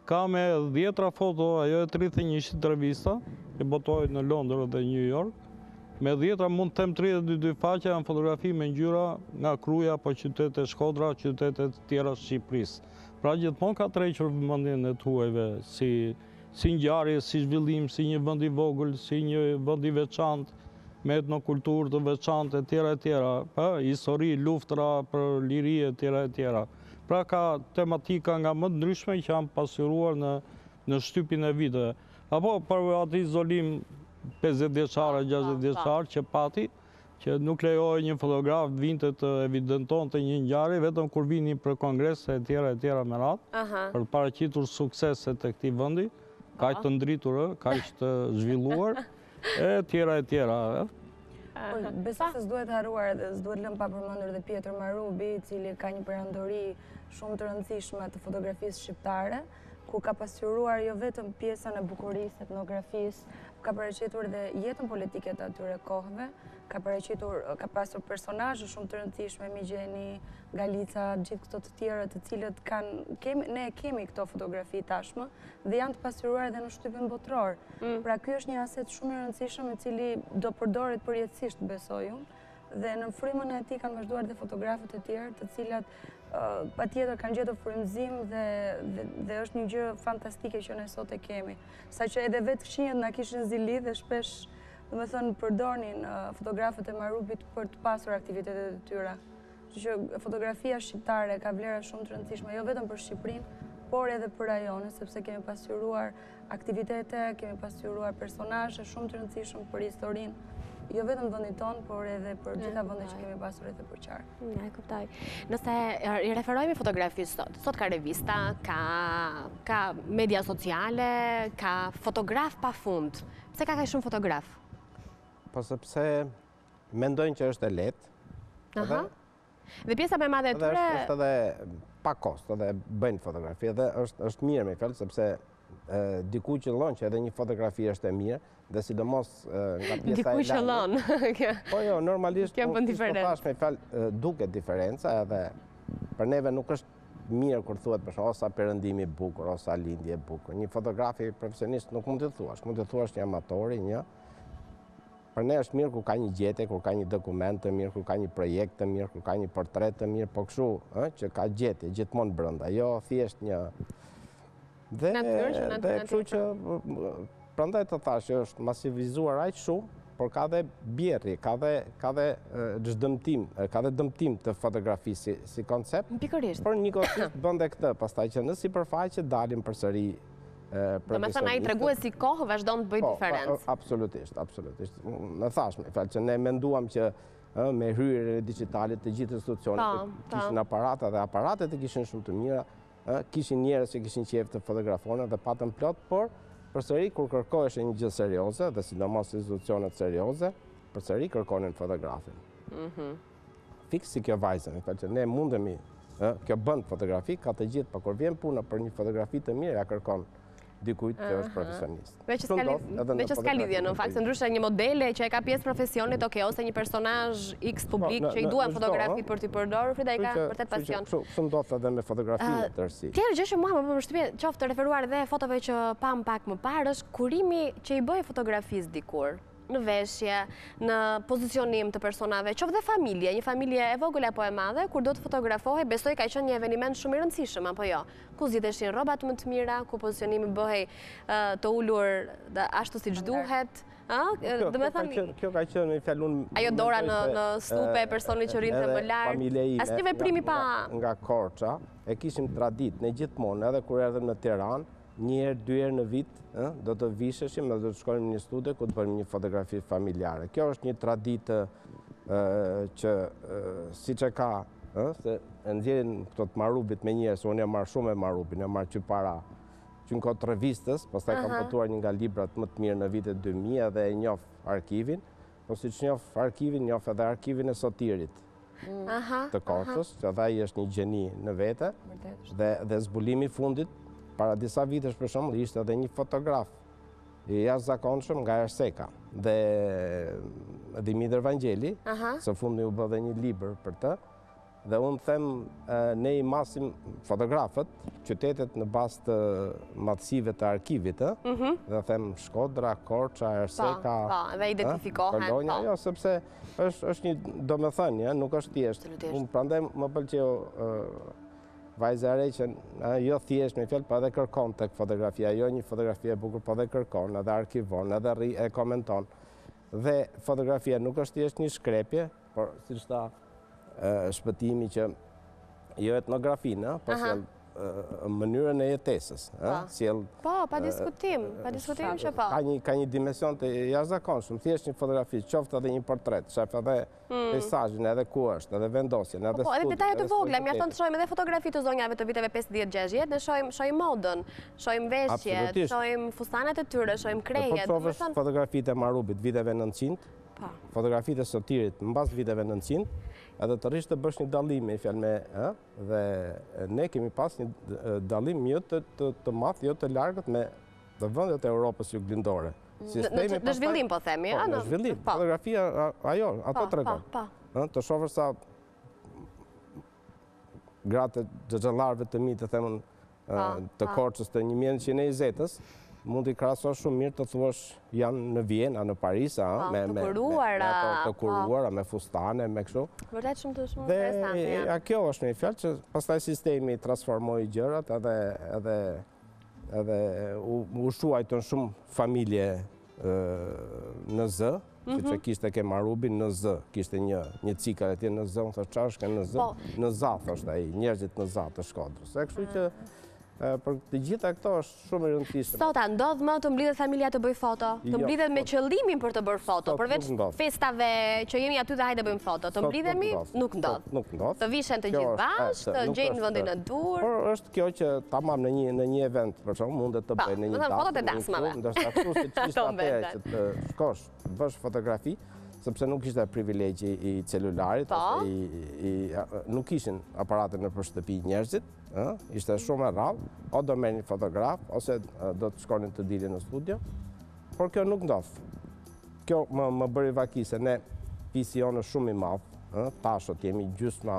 ka me 10 foto, ajo e 31 revista, që botojnë në Londër dhe New York, me 10 mund të them 32 faqe janë fotografi me ngjyra nga Kruja, po qytete Shkodra, qytetet tjera Shqipërisë. Pra gjithmonë ka tërhequr vëmendjen e tuajve si ngjarje, si zhvillim, si një vend i vogël, si një vend i veçantë, me etnokulturë të veçantë etj. Histori, luftra për liri etj. Pra ka tematika nga më të ndryshme që janë pasuruar në shtypin e viteve. Apo për atë izolim 50 vjeçare, 60 vjeçar që pati, që nuk lejoj një fotograf vinte të evidenton të një ngjarje, vetëm kur vini për kongrese etj. Me radhë, për paraqitur sukseset e këtij vendi, kaq të ndritur, kaq të zhvilluar, etj. Besoj se s'duhet harruar dhe s'duhet lënë pa përmendur dhe Pjetër Marubi, i cili ka një perandori shumë të rëndësishme të fotografisë shqiptare, ku ka pasuruar jo vetëm pjesën e bukurisë, etnografisë, ka paraqitur dhe jetën politike të atyre kohëve, ka pasur personazhe shumë të rëndësishme, Migjeni, Galica, gjithë këto të tjera të cilët ne kemi këto fotografi tashmë dhe janë të pasuruar edhe në shtypin botror. Pra ky është një aset shumë i rëndësishëm i cili do përdoret përjetësisht, besoj unë, Dhe në frymën e tij kanë vazhduar dhe fotografët e tjerë, të cilat patjetër kanë gjetur frymëzim dhe është një gjë fantastike që ne sot e kemi. Saqë edhe vetë fqinjët na kishin zili dhe shpesh, domethënë, përdornin fotografët e marrupit për të pasur aktivitetet e tyre. Që fotografia shqiptare ka vlera shumë të rëndësishme, jo vetëm për Shqipërinë, por edhe për rajonin, sepse kemi pasqyruar aktivitete, kemi pasqyruar personazhe shumë të rëndësishëm për historinë, jo vetëm vendit tonë, por edhe për gjitha vendet që kemi pasur edhe për qarë. E kuptoj. Nëse i referojmë fotografisë sot ka revista, ka media sociale, ka fotograf pa fund. Pse ka kaq shumë fotograf? Po sepse mendojnë që është e lehtë. Dhe pjesa më e madhe e tyre është edhe pa kost, edhe bëjnë fotografi, dhe është mirë me fjalë, sepse diku qëllon që edhe një fotografi është e mirë, dhe sidomos nga pjesa e diku qëllon. Po jo, normalisht kjo bën diferencë. Me fjalë duket diferenca, edhe për neve nuk është mirë kur thuhet për shkak ose perëndimi i bukur ose lindje e bukur. Një fotografi profesionist nuk mund të thuash, mund të thuash një amatori, për ne është mirë kur ka një gjetje, kur ka një dokument të mirë, kur ka një projekt të mirë, kur ka një portret të mirë, po kështu që ka gjetje gjithmonë brenda, jo thjesht një. Dhe kështu që prandaj të thash që është masivizuar aq shumë, por ka dhe bjerri, ka dhe dëmtim, ka dhe dëmtim të fotografisë si koncept. Pikërisht. Por njëkohësisht bën dhe këtë, pastaj që në sipërfaqe dalim përsëri. Do me thënë, a i tregues si kohë vazhdon të bëjë diferencë. Absolutisht. Në thash, që ne menduam që me hyrjen e digitalit të gjithë institucionet kishin aparata, dhe aparatet e kishin shumë të mira, kishin njerëz që kishin qejf të fotografonin dhe patën plot, por përsëri kur kërkoheshe një gjë serioze, dhe sidomos institucionet serioze, përsëri kërkonin fotografin. Fiks si kjo vajzë, që ne mundemi, kjo bën fotografi, ka të gjithë, por kur vjen puna për një fotografi të mirë, ja kërkon dikujt që është profesionist. Me që s'ka lidhje në fakt, se ndryshe një modele që e ka pjesë profesionit, ose një personazh X publik që i duan fotografi për t'i përdorur, Frida i ka vërtet pasion. Kështu ndodh edhe me fotografinë të tërësi. Tjetër gjë që mua më bën përshtypje, qoftë të referuar edhe fotove që pam pak më parë, është kurimi që i bëj fotografisë dikur. Në veshje, në pozicionim të personave, qoftë dhe familje, një familje e vogël apo e madhe, kur do të fotografohej, besoj ka qenë një eveniment shumë i rëndësishëm, apo jo? Ku zgjidheshin rrobat më të mira, ku pozicionimi bëhej të ulur ashtu siç duhet. Kjo ka qenë një fjalun. Ajo dora në stupe e personit që rrinte më lart. Asnjë veprimi pa. Nga Korça e kishim traditë ne gjithmonë, edhe kur erdhëm në Tiranë, një herë, 2 herë në vit, do të visheshim dhe do të shkojmë në një studio ku të bëjmë një fotografi familjare. Kjo është një traditë që siç e ka, se e nxjerrin këto të marrupit me njerëz, unë e marr shumë me marrupin, e marr që para që në kohë të revistës, pastaj kam botuar një nga librat më të mirë në vitet 2000 dhe e njoh arkivin, po siç njoh arkivin, njoh edhe arkivin e Sotirit të Korçës, që edhe ai është një gjeni në vete, dhe zbulimi i fundit para disa vitesh për shembull ishte edhe një fotograf i jashtëzakonshëm nga Erseka, dhe Dimitër Vangjeli, së fundi u bë dhe një libër për të, dhe unë them ne i masim fotografët qytetet në bazë të madhësive të arkivit, dhe them Shkodra, Korça, Erseka, dhe identifikohen. Kolonja, jo, sepse është një domethënie, nuk është thjesht. Unë prandaj më pëlqeu vajza e re që jo thjesht me fjalë, po edhe kërkon tek fotografia, jo një fotografi e bukur, po edhe kërkon, edhe arkivon, edhe e komenton. Dhe fotografia nuk është thjesht një shkrepje, por siç tha shpëtimi që jo etnografinë, po sjell mënyrën e jetesës, sjell. Po, pa diskutim që po. Ka një dimension të jashtëzakonshëm, thjesht një fotografi, qoftë edhe një portret, shef edhe peizazhin, edhe ku është, edhe vendosjen, edhe Po, edhe detajet të vogla, mjafton të shohim edhe fotografi të zonjave të viteve 50-60, ne shohim modën, shohim veshjet, shohim fustanet e tyre, shohim krejet. Po provësh fotografitë e marrupit viteve 900, fotografitë e Sotirit mbas viteve 900, edhe të rish të bësh një dallim me fjalë me, dhe ne kemi pas një dallim jo të madh, jo të largët me të vendet e Europës juglindore. Në zhvillim po themi, në zhvillim. Fotografia ajo, ato tregon. Të shohësh sa gratë të xhallarëve të mi, të themën të Korçës të 1920-s, mund t'i krahasosh shumë mirë të thuash janë në Vjenë, në Paris, me të kuruara, me fustane, me kështu. Vërtet shumë interesante janë. Dhe kjo është një fjalë që pastaj sistemi transformoi gjërat edhe u shuajtën shumë familje në Z, që kishte ke Marubin në Z, kishte një cikël atje në Z, unë thosh çfarë është në Z? Në Z thoshte ai, njerëzit në Z të Shkodrës. Kështu që për të gjitha këto është shumë e rëndësishme. Sot a ndodh më të mblidhet familja të bëj foto? Të mblidhet me qëllimin për të bërë foto, përveç festave që jemi aty dhe hajde bëjmë foto. Të mblidhemi nuk ndodh. Nuk ndodh. Të vishen të gjithë bashkë, të ngjejnë vendin në dur. Por është kjo që tamam në një event, për shembull, mundet të bëj në një datë. Fotot e dasmave. Ndërsa kështu si ç'ishte atëherë që të shkosh, të bësh fotografi, sepse nuk ishte privilegji i celularit, nuk ishin aparate në shtëpi njerëzit, ishte shumë e rrallë, o do merr një fotograf, ose do të shkonin të dilin në studio, por kjo nuk ndodh. Kjo më bëri vakise, ne vizion është shumë i madh, tashot jemi gjysma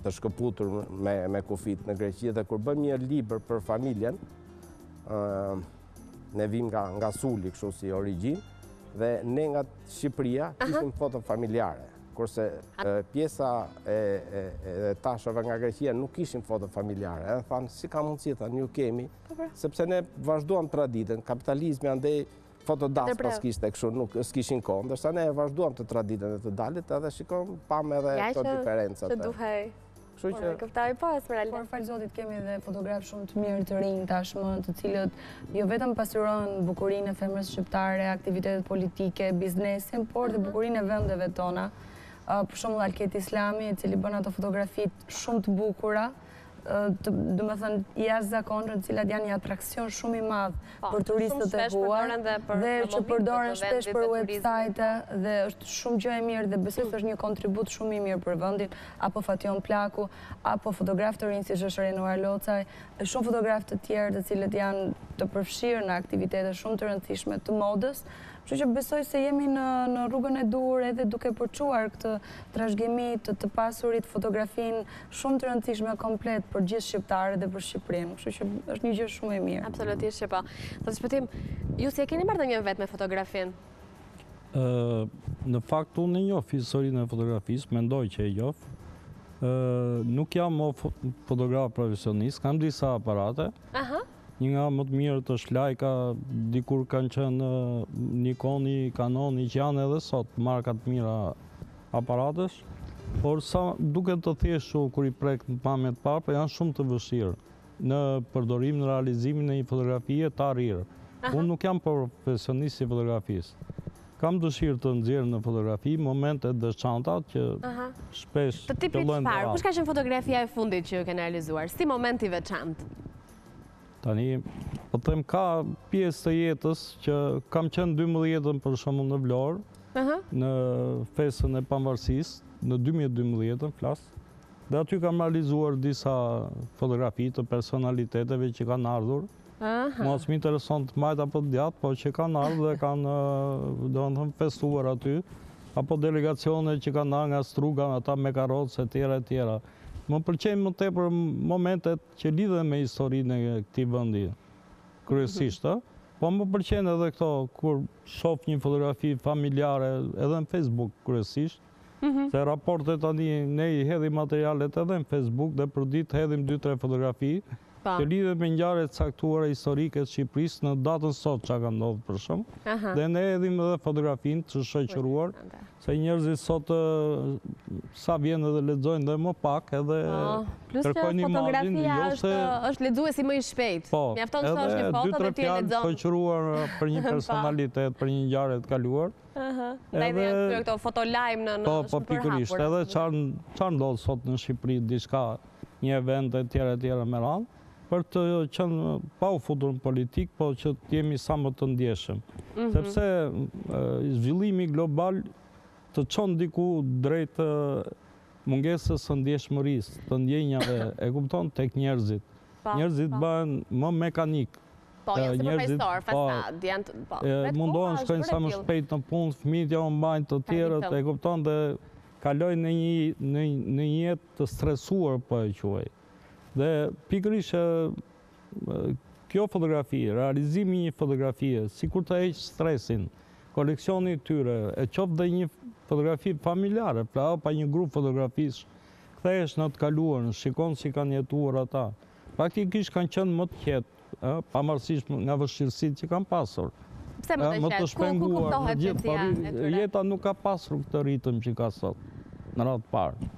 të shkëputur me kufit në Greqi, dhe kur bëm një libër për familjen, ne vim nga Suli, kështu si origjinë, dhe ne nga Shqipëria kishim foto familjare, kurse pjesa e tashave nga Greqia nuk kishin foto familjare. Edhe thanë, si ka mundësi, thanë, ju kemi, sepse ne vazhduam traditën, kapitalizmi andej fotodasma s'kishte kështu, nuk s'kishin kohë, ndërsa ne vazhduam të traditën e të dalit, edhe shikon, pam edhe këto diferencat. Që duhej. Këptaj po, Esmeralda. Por falë Zotit kemi dhe fotograf shumë të mirë të rinj tashmë, të cilët jo vetëm pasurinë bukurinë e femrës shqiptare, aktivitetet politike, biznesin, por dhe bukurinë e vendeve tona. Për shembull Alket Islami, i cili bën ato fotografitë shumë të bukura, do më thënë jashtëzakonshme, të cilat janë një atraksion shumë i madh për turistët e huaj dhe që përdoren shpesh për website dhe është shumë gjë e mirë dhe besoj se është një kontribut shumë i mirë për vendin, apo Fation Plaku, apo fotograf të rinj si është Renuar Locaj, shumë fotograf të tjerë të cilët janë të përfshirë në aktivitete shumë të rëndësishme të modës. Kështu që besoj se jemi në rrugën e dur edhe duke përçuar këtë trashëgimi të pasurit, fotografinë shumë të rëndësishme komplet për gjithë shqiptarët dhe për Shqipërinë. Kështu që është një gjë shumë e mirë. Absolutisht që po. Do të shpëtim, ju si e keni marrë një vetë me fotografinë? Në fakt unë e njoh historinë e fotografisë, mendoj që e njoh. Nuk jam fotograf profesionist, kam disa aparate. Një nga më të mirë të Shlajka, dikur kanë qenë Nikoni, Canoni, që janë edhe sot marka të mira aparatës, por sa duke të thjeshtu kur i prek në pamje të parë, janë shumë të vështirë në përdorim, në realizimin e një fotografie të arrirë. Unë nuk jam profesionist i fotografisë. Kam dëshirë të nxjerr në fotografi momente veçanta që shpesh të tipit çfarë? Kush ka qenë fotografia e fundit që ju keni realizuar? Si momenti veçantë? Tani, po them ka pjesë të jetës që kam qenë 12 për shembull në Vlorë, në festën e pavarësisë, në 2012 flas. Dhe aty kam realizuar disa fotografi të personaliteteve që kanë ardhur. Mos më intereson të majt apo të djatë, po që kanë ardhur dhe kanë, domethënë, festuar aty, apo delegacione që kanë ardhur nga Struga, ata me karrocë e tjera. Më pëlqejnë më tepër momentet që lidhen me historinë e këtij vendi, kryesisht, po më pëlqejnë edhe këto kur shoh një fotografi familjare edhe në Facebook kryesisht, se raportet tani ne i hedhim materialet edhe në Facebook dhe për ditë hedhim 2-3 fotografi që lidhen me ngjarje të caktuara historike të Shqipërisë në datën sot çka ka ndodhur për shemb. Dhe ne hedhim edhe fotografinë të shoqëruar, se njerëzit sot sa vjen edhe lexojnë dhe më pak edhe kërkojnë imazhin, jo se është lexuesi më i shpejt. Mjafton të thosh një foto dhe ti e lexon. Shoqëruar për një personalitet, për një ngjarje të kaluar. Ndaj dhe janë këto fotolajm në po pikërisht, edhe çfarë ndodh sot në Shqipëri, diçka, një event e tjera me radhë, për të qenë pa u futur në politikë, po që të jemi sa më të ndjeshëm. Sepse zhvillimi global të çon diku drejt mungesës së ndjeshmërisë, të ndjenjave, e kupton, tek njerëzit. Njerëzit bëhen më mekanik. Po, janë si përfaqësor, fasad, janë mundohen shkojnë sa më shpejt në punë, fëmijët ja mbajnë të tjerët, e kupton, dhe kalojnë në një jetë të stresuar, po e quaj. Dhe pikërisht kjo fotografi, realizimi një fotografie, si kur të heqë stresin, koleksioni tyre, e qoftë dhe një fotografi familjare, pra pa një grup fotografish, kthehesh në të kaluarën, shikon si kanë jetuar ata. Praktikisht kanë qenë më të qetë, pavarësisht nga vështirësitë që kanë pasur. Pse më të qetë? Ku kuptohet qetësia e tyre? Jeta nuk ka pasur këtë ritëm që ka sot, në radhë parë.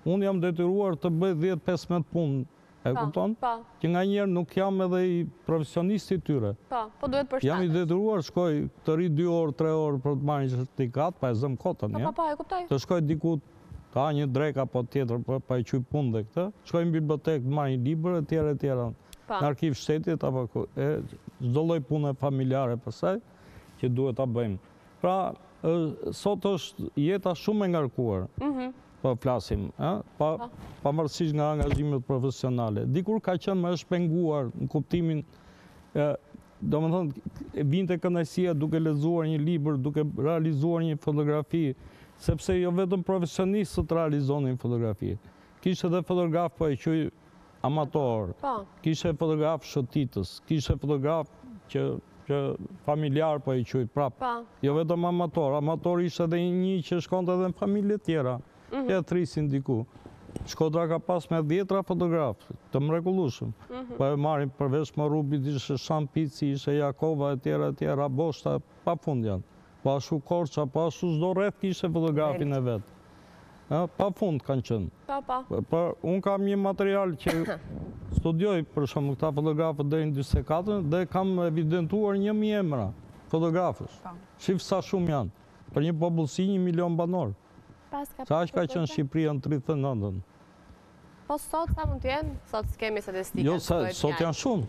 Unë jam detyruar të bëj 10-15 punë, e kupton? Që nga njerë nuk jam edhe i profesionisti tyre. Po duhet përshtatës. Jam i detyruar, shkoj të ri 2 orë, 3 orë për të marrë një certifikat, pa e zëm kotën, ja? E kuptoj. Të shkoj diku ka një drek apo tjetër, pa e quj punë dhe këtë, shkoj në bibliotekë të marrë një libër, e tjera, në arkiv shtetit, apo çdo lloj pune familjare pësaj, që duhet ta bëjmë. Pra, sot është jeta shumë e ngarkuar, po flasim, pavarësisht nga angazhimet profesionale. Dikur ka qenë më e shpenguar në kuptimin, domethënë vinte kënaqësia duke lexuar një libër, duke realizuar një fotografi, sepse jo vetëm profesionistët realizonin fotografi. Kishte edhe fotograf, po e quaj amator, kishte fotograf shotitës, kishte fotograf që familjar, po e quaj prap. Jo vetëm amator, amator ishte edhe një që shkonte edhe në familje tjera, që e thrisin diku. Shkodra ka pas me 10 fotograf, të mrekullueshëm. Po e marrin përveç Morubit, ishte Shampici, ishte Jakova, e tjera, Boshta, pa fund janë. Po ashtu Korça, po ashtu çdo rreth kishte fotografin e vet. Pa fund kanë qenë. Unë kam një material që studioj për shembull këta fotografët deri në 44 dhe kam evidentuar 1000 emra fotografësh. Shif sa shumë janë. Për një popullsi 1 milion banor. Sa aq ka qenë Shqipëria në 39-ën? Po sot sa mund të jenë? Sot s'kemi statistika. Jo, sot janë shumë,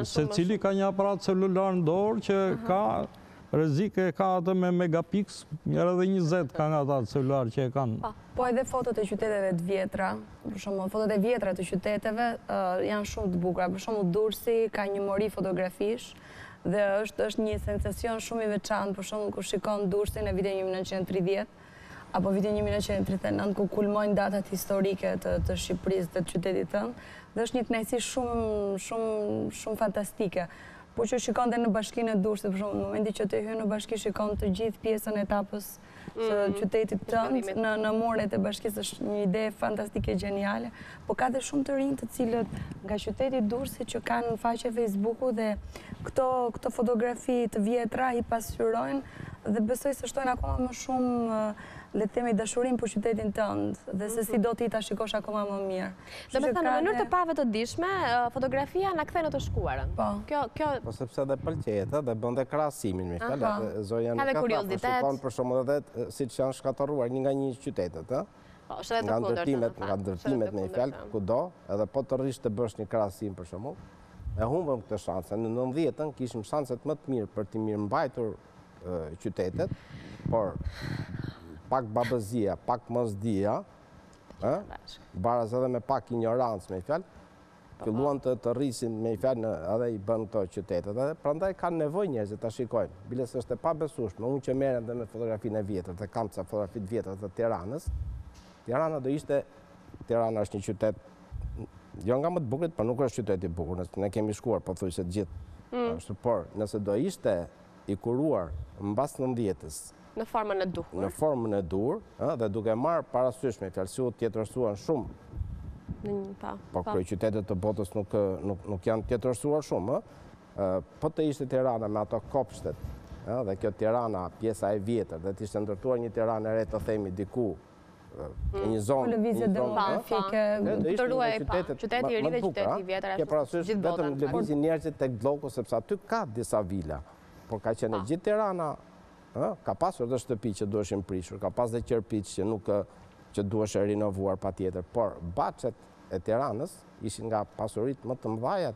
se cili ka një aparat celular në dorë që ka rrezike, ka atë me megapix, njërë edhe 20 ka nga ata celular që e kanë. Po edhe fotot e qyteteve të vjetra, për shembull, fotot e vjetra të qyteteve janë shumë të bukura. Për shembull, Durrësi ka një mori fotografish dhe është një sensacion shumë i veçantë, për shembull, kur shikon Durrësin në vitin 1930, apo vitin 1939, ku kulmojnë datat historike të Shqipërisë dhe të qytetit tënë, dhe është një kënaqësi shumë fantastike. Po që shikon dhe në bashkinë e Durrësit, për shembull, në momentin që të hyn në bashki shikon të gjithë pjesën e etapës së qytetit tënd në muret e bashkisë, është një ide fantastike geniale, po ka dhe shumë të rinj të cilët nga qyteti Durrësit që kanë faqe Facebooku dhe këto fotografi të vjetra i pasqyrojnë dhe besoj se shtojnë akoma më shumë, le të themi, dashurim për qytetin tënd dhe se si do ti ta shikosh akoma më mirë. Do me thënë, në mënyrë të pavetëdijshme, fotografia na kthen në të shkuarën. Po sepse dhe pëlqejët dhe bën dhe krahasimin me fjalë. Zoja nuk ka shikon për shembull edhe siç janë shkatërruar një nga një qytetet, nga ndërtimet me fjalë kudo, edhe po të rrish të bësh një krahasim për shembull, e humbëm këtë shanse. Në 90-ën kishim shanset më të mirë për të mirëmbajtur qytetet, por pak babëzia, pak mosdia, baraz edhe me pak ignorancë me fjalë, filluan të rrisin me fjalë edhe i bën këto qytetet. Edhe prandaj kanë nevojë njerëzit ta shikojnë. Bile se është e pabesueshme. Unë që merrem dhe me fotografinë e vjetër, dhe kam ca fotografi të vjetra të Tiranës. Tirana do ishte, Tirana është një qytet jo nga më të bukurit, por nuk është qytet i bukur. Ne kemi shkuar pothuajse të gjithë. Por nëse do ishte i kuruar mbas 90-s, në formën e duhur. Në formën e duhur, dhe duke marrë parasysh me fjalë, si u tjetërsuan shumë. Po kryeqytetet të botës nuk janë tjetërsuar shumë, po të ishte Tirana me ato kopshtet, dhe kjo Tirana, pjesa e vjetër, dhe të ishte ndërtuar një Tiranë e re, të themi diku, një zonë, lëvizje demografike, të ruaj qyteti i ri dhe qyteti i vjetër, ke parasysh vetëm lëvizjen njerëzit tek blloko, sepse aty ka disa vila, por ka qenë gjithë Tirana. Ka pasur dhe shtëpi që duheshin prishur, ka pas dhe qerpiç që duheshin rinovuar pa tjetër, por Baçet e Tiranës ishin nga pasurit më të mëdhaja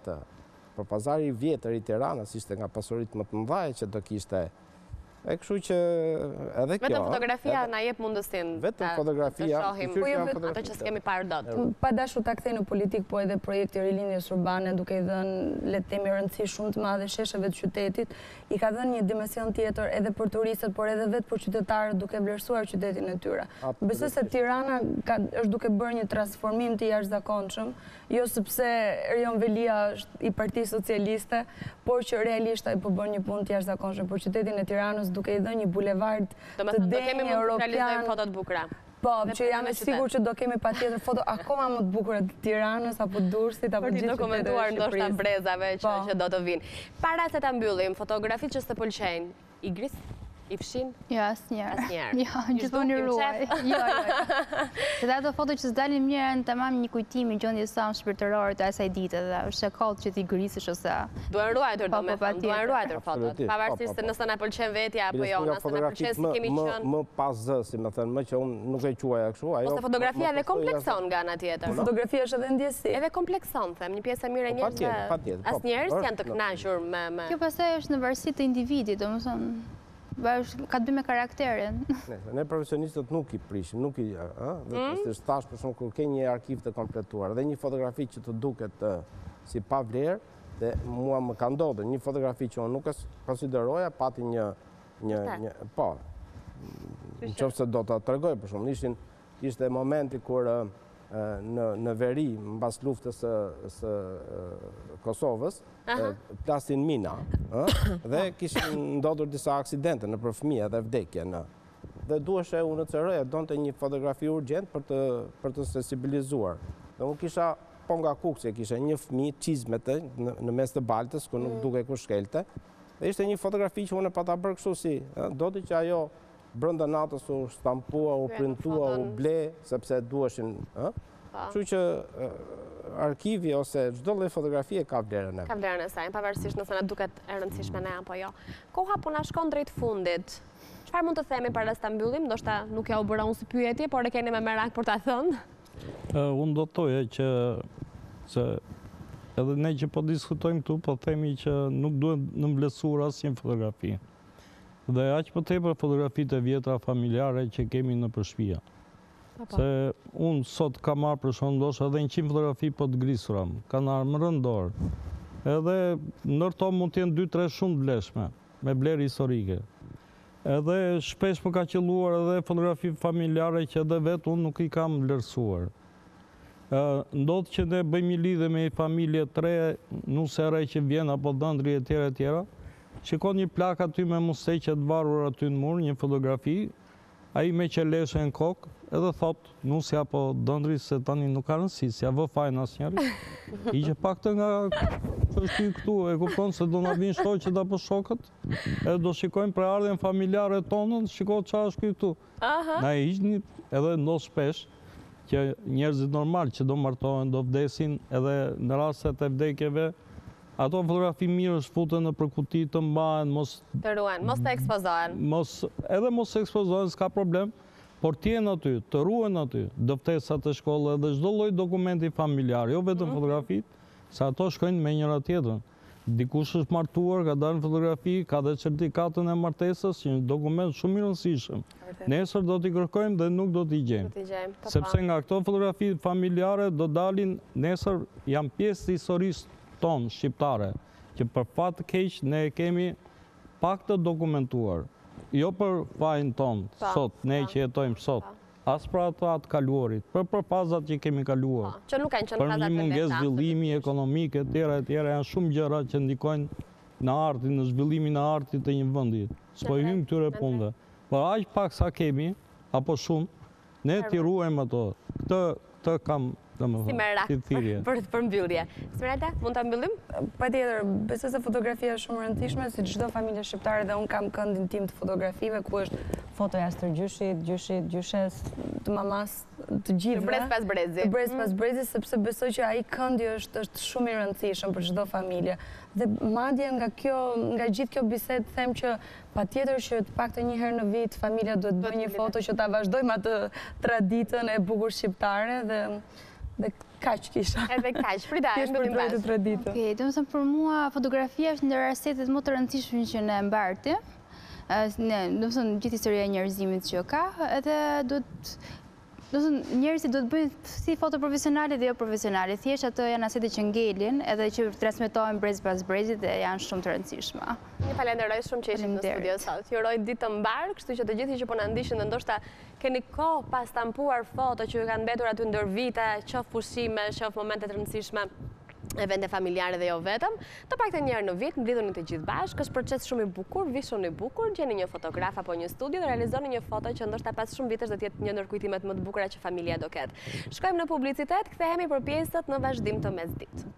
për pazari i vjetër i Tiranës ishte nga pasurit më të mëdhaja që do kishte E kështu që edhe kjo... Vetëm fotografia na jep mundësin vetëm fotografia, të shohim ato që s'kemi parë dot. Pa dashur ta kthej në politik, po edhe projekti rilindjes urbane, duke i dhënë le të themi rëndësi shumë të madhe shesheve të qytetit, i ka dhënë një dimension tjetër edhe për turistët, por edhe vetë për qytetarët, duke vlerësuar qytetin e tyre. Besoj se Tirana është duke bërë një transformim të jashtëzakonshëm, jo sepse Erion Velia është i Partisë Socialiste, por që realisht ai po bën një punë të jashtëzakonshme për qytetin e Tiranës, duke i dhënë një bulevard të denjë europian. Foto të bukura. Po, që jam e sigur që do kemi patjetër foto akoma më të bukura të Tiranës apo Durrësit apo gjithë qytetet e Shqipërisë. Për të dokumentuar ndoshta brezave që do të vinë. Para se ta mbyllim, fotografitë që s'të pëlqejnë, i gris? I fshin? Jo, asnjëherë. Asnjëherë. Jo, gjithmonë i ruaj. Jo. Dhe ato foto që s'dalin mirë janë tamam një kujtim i gjendjes së shpirtërore të asaj dite dhe është e kollët që ti grisësh ose duhen ruajtur domethënë, duhen ruajtur fotot, pavarësisht se nëse na pëlqen vetja apo jo, nëse na pëlqen si kemi qenë. Më pas zë, si më thënë, më që unë nuk e quaja kështu, ajo. Ose fotografia edhe komplekson nga ana tjetër. Fotografia është edhe ndjesi. Edhe komplekson, them, një pjesë e mirë e njerëzve. Asnjëherë janë të kënaqur me. Kjo pastaj është në varësi të individit, domethënë ka të bëjë me karakterin. Ne profesionistët nuk i prishim, nuk i... Dhe thash për shumë kur ke një arkiv të kompletuar dhe një fotografi që të duket si pa vlerë, dhe mua më ka ndodhur një fotografi që unë nuk e konsideroja, pati një... Po, në qoftë se do të tregoj për shumë. Ishte momenti kur në veri, mbas luftës së Kosovës, plasin mina, dhe kishin ndodhur disa aksidente në për fëmijë dhe vdekje. Dhe duheshe unë të cërëja, donte një fotografi urgjent për të sensibilizuar. Dhe unë kisha, po nga kuksje, kisha një fëmijë çizmete në mes të baltës, ku nuk duke ku shkelte, dhe ishte një fotografi që unë e pata bërë kështu si, doti që ajo brënda natës u stampua, u printua, u ble, sepse duheshin... Kështu që arkivi ose çdo lloj fotografie ka vlerën e. Ka vlerën e saj, pavarësisht nëse na duket e rëndësishme ne apo jo. Koha po na shkon drejt fundit. Çfarë mund të themi para se ta mbyllim? Ndoshta nuk ja u bëra unë si pyetje, por e keni me merak për ta thënë. Unë do të thoja që se edhe ne që po diskutojmë këtu, po themi që nuk duhet në mbledhur asnjë fotografi. Dhe aq më tepër fotografitë e vjetra familjare që kemi në shtëpi. Se unë sot ka marrë për shumë ndoshta edhe 100 fotografi po të grisura, kanë armë rëndor. Edhe ndërto mund të jenë 2-3 shumë të vlefshme, me vlerë historike. Edhe shpesh më ka qelluar edhe fotografi familjare që edhe vetë unë nuk i kam vlerësuar. Ndodh që ne bëjmë një lidhje me një familje 3, nuse re që vjen apo dhëndri e tjera. Shikon një plak aty me musteqe të varur aty në mur, një fotografi, ai me qeleshe në kokë, edhe thot, nusja apo dëndri se tani nuk ka rëndësi, si ja vë fajnë asnjëri. I që pak të nga është këtu, e kupton se do na vinë shoqet apo shokët, edhe do shikojmë për ardhjen familjare tonën, shikoj çfarë është këtu. Na hiqni edhe ndos shpesh që njerëzit normal që do martohen, do vdesin, edhe në rastet e vdekjeve, ato fotografi mirë është futen në përkuti të mbahen, të ruhen, mos të ekspozohen. Edhe mos të ekspozohen, s'ka problem, por t'jenë aty, të ruhen aty, dëftesat e shkollë edhe çdo lloj dokumenti familjar, jo vetëm fotografit, se ato shkojnë me njëra tjetrën. Dikush është martuar, ka dalë në fotografi, ka dhe certifikatën e martesës, një dokument shumë i rëndësishëm. Nesër do t'i kërkojmë dhe nuk do t'i gjejmë. Sepse nga këto fotografi familjare do dalin nesër, janë pjesë të historisë tonë shqiptare, që për fat të keq ne kemi pak të dokumentuar. Jo për fajin tonë, sot, ne që jetojmë sot, as për ata të kaluarit, për fazat që kemi kaluar. Që nuk kanë qenë fazat për një mungesë zhvillimi ekonomik e tjera, janë shumë gjëra që ndikojnë në artin, në zhvillimin e artit të një vendi. S'po i hym këtyre punëve. Por aq pak sa kemi, apo shumë, ne t'i ruajmë ato. Këtë kam si merak për mbyllje. Smeralda, mund të mbyllim? Patjetër, besoj se fotografia është shumë rëndësishme, si çdo familje shqiptare dhe unë kam këndin tim të fotografive, ku është fotoja stërgjyshit, gjyshes, të mamas, të gjithëve. Të brez pas brezi. Të brez pas brezi, sepse besoj që ai këndi është shumë i rëndësishëm për çdo familje. Dhe madje nga gjithë kjo bisedë them që patjetër që të paktën një herë në vit familja duhet bëjë një foto që ta vazhdojmë atë traditën e bukur shqiptare dhe kaq kisha. Edhe kaq, prita, mbyllim bashkë. Okej, domethënë për mua fotografia është ndër asetet më të rëndësishme që ne mbarti. Gjithë historia e njerëzimit që ka, edhe njerëzit do të bëjnë si foto profesionale dhe jo profesionale. Thjesht ato janë asete që ngelin edhe që transmetohen brez pas brezit dhe janë shumë të rëndësishme. Një falenderoj shumë që ishim në studio sot. Ju uroj ditë të mbarë, kështu që të gjithë që po na ndishin dhe ndoshta keni kohë pa stampuar foto që ju kanë mbetur aty ndër vite, qoftë pushime, qoftë momente të rëndësishme, evente familjare dhe jo vetëm, të paktën një herë në vit, mblidhuni të gjithë bashkë, është proces shumë i bukur, vishuni bukur, gjeni një fotograf apo një studio dhe realizoni një foto që ndoshta pas shumë vitesh do të jetë një ndër kujtimet më të bukura që familja do ketë. Shkojmë në publicitet, kthehemi për pjesët në vazhdim të Mesditë.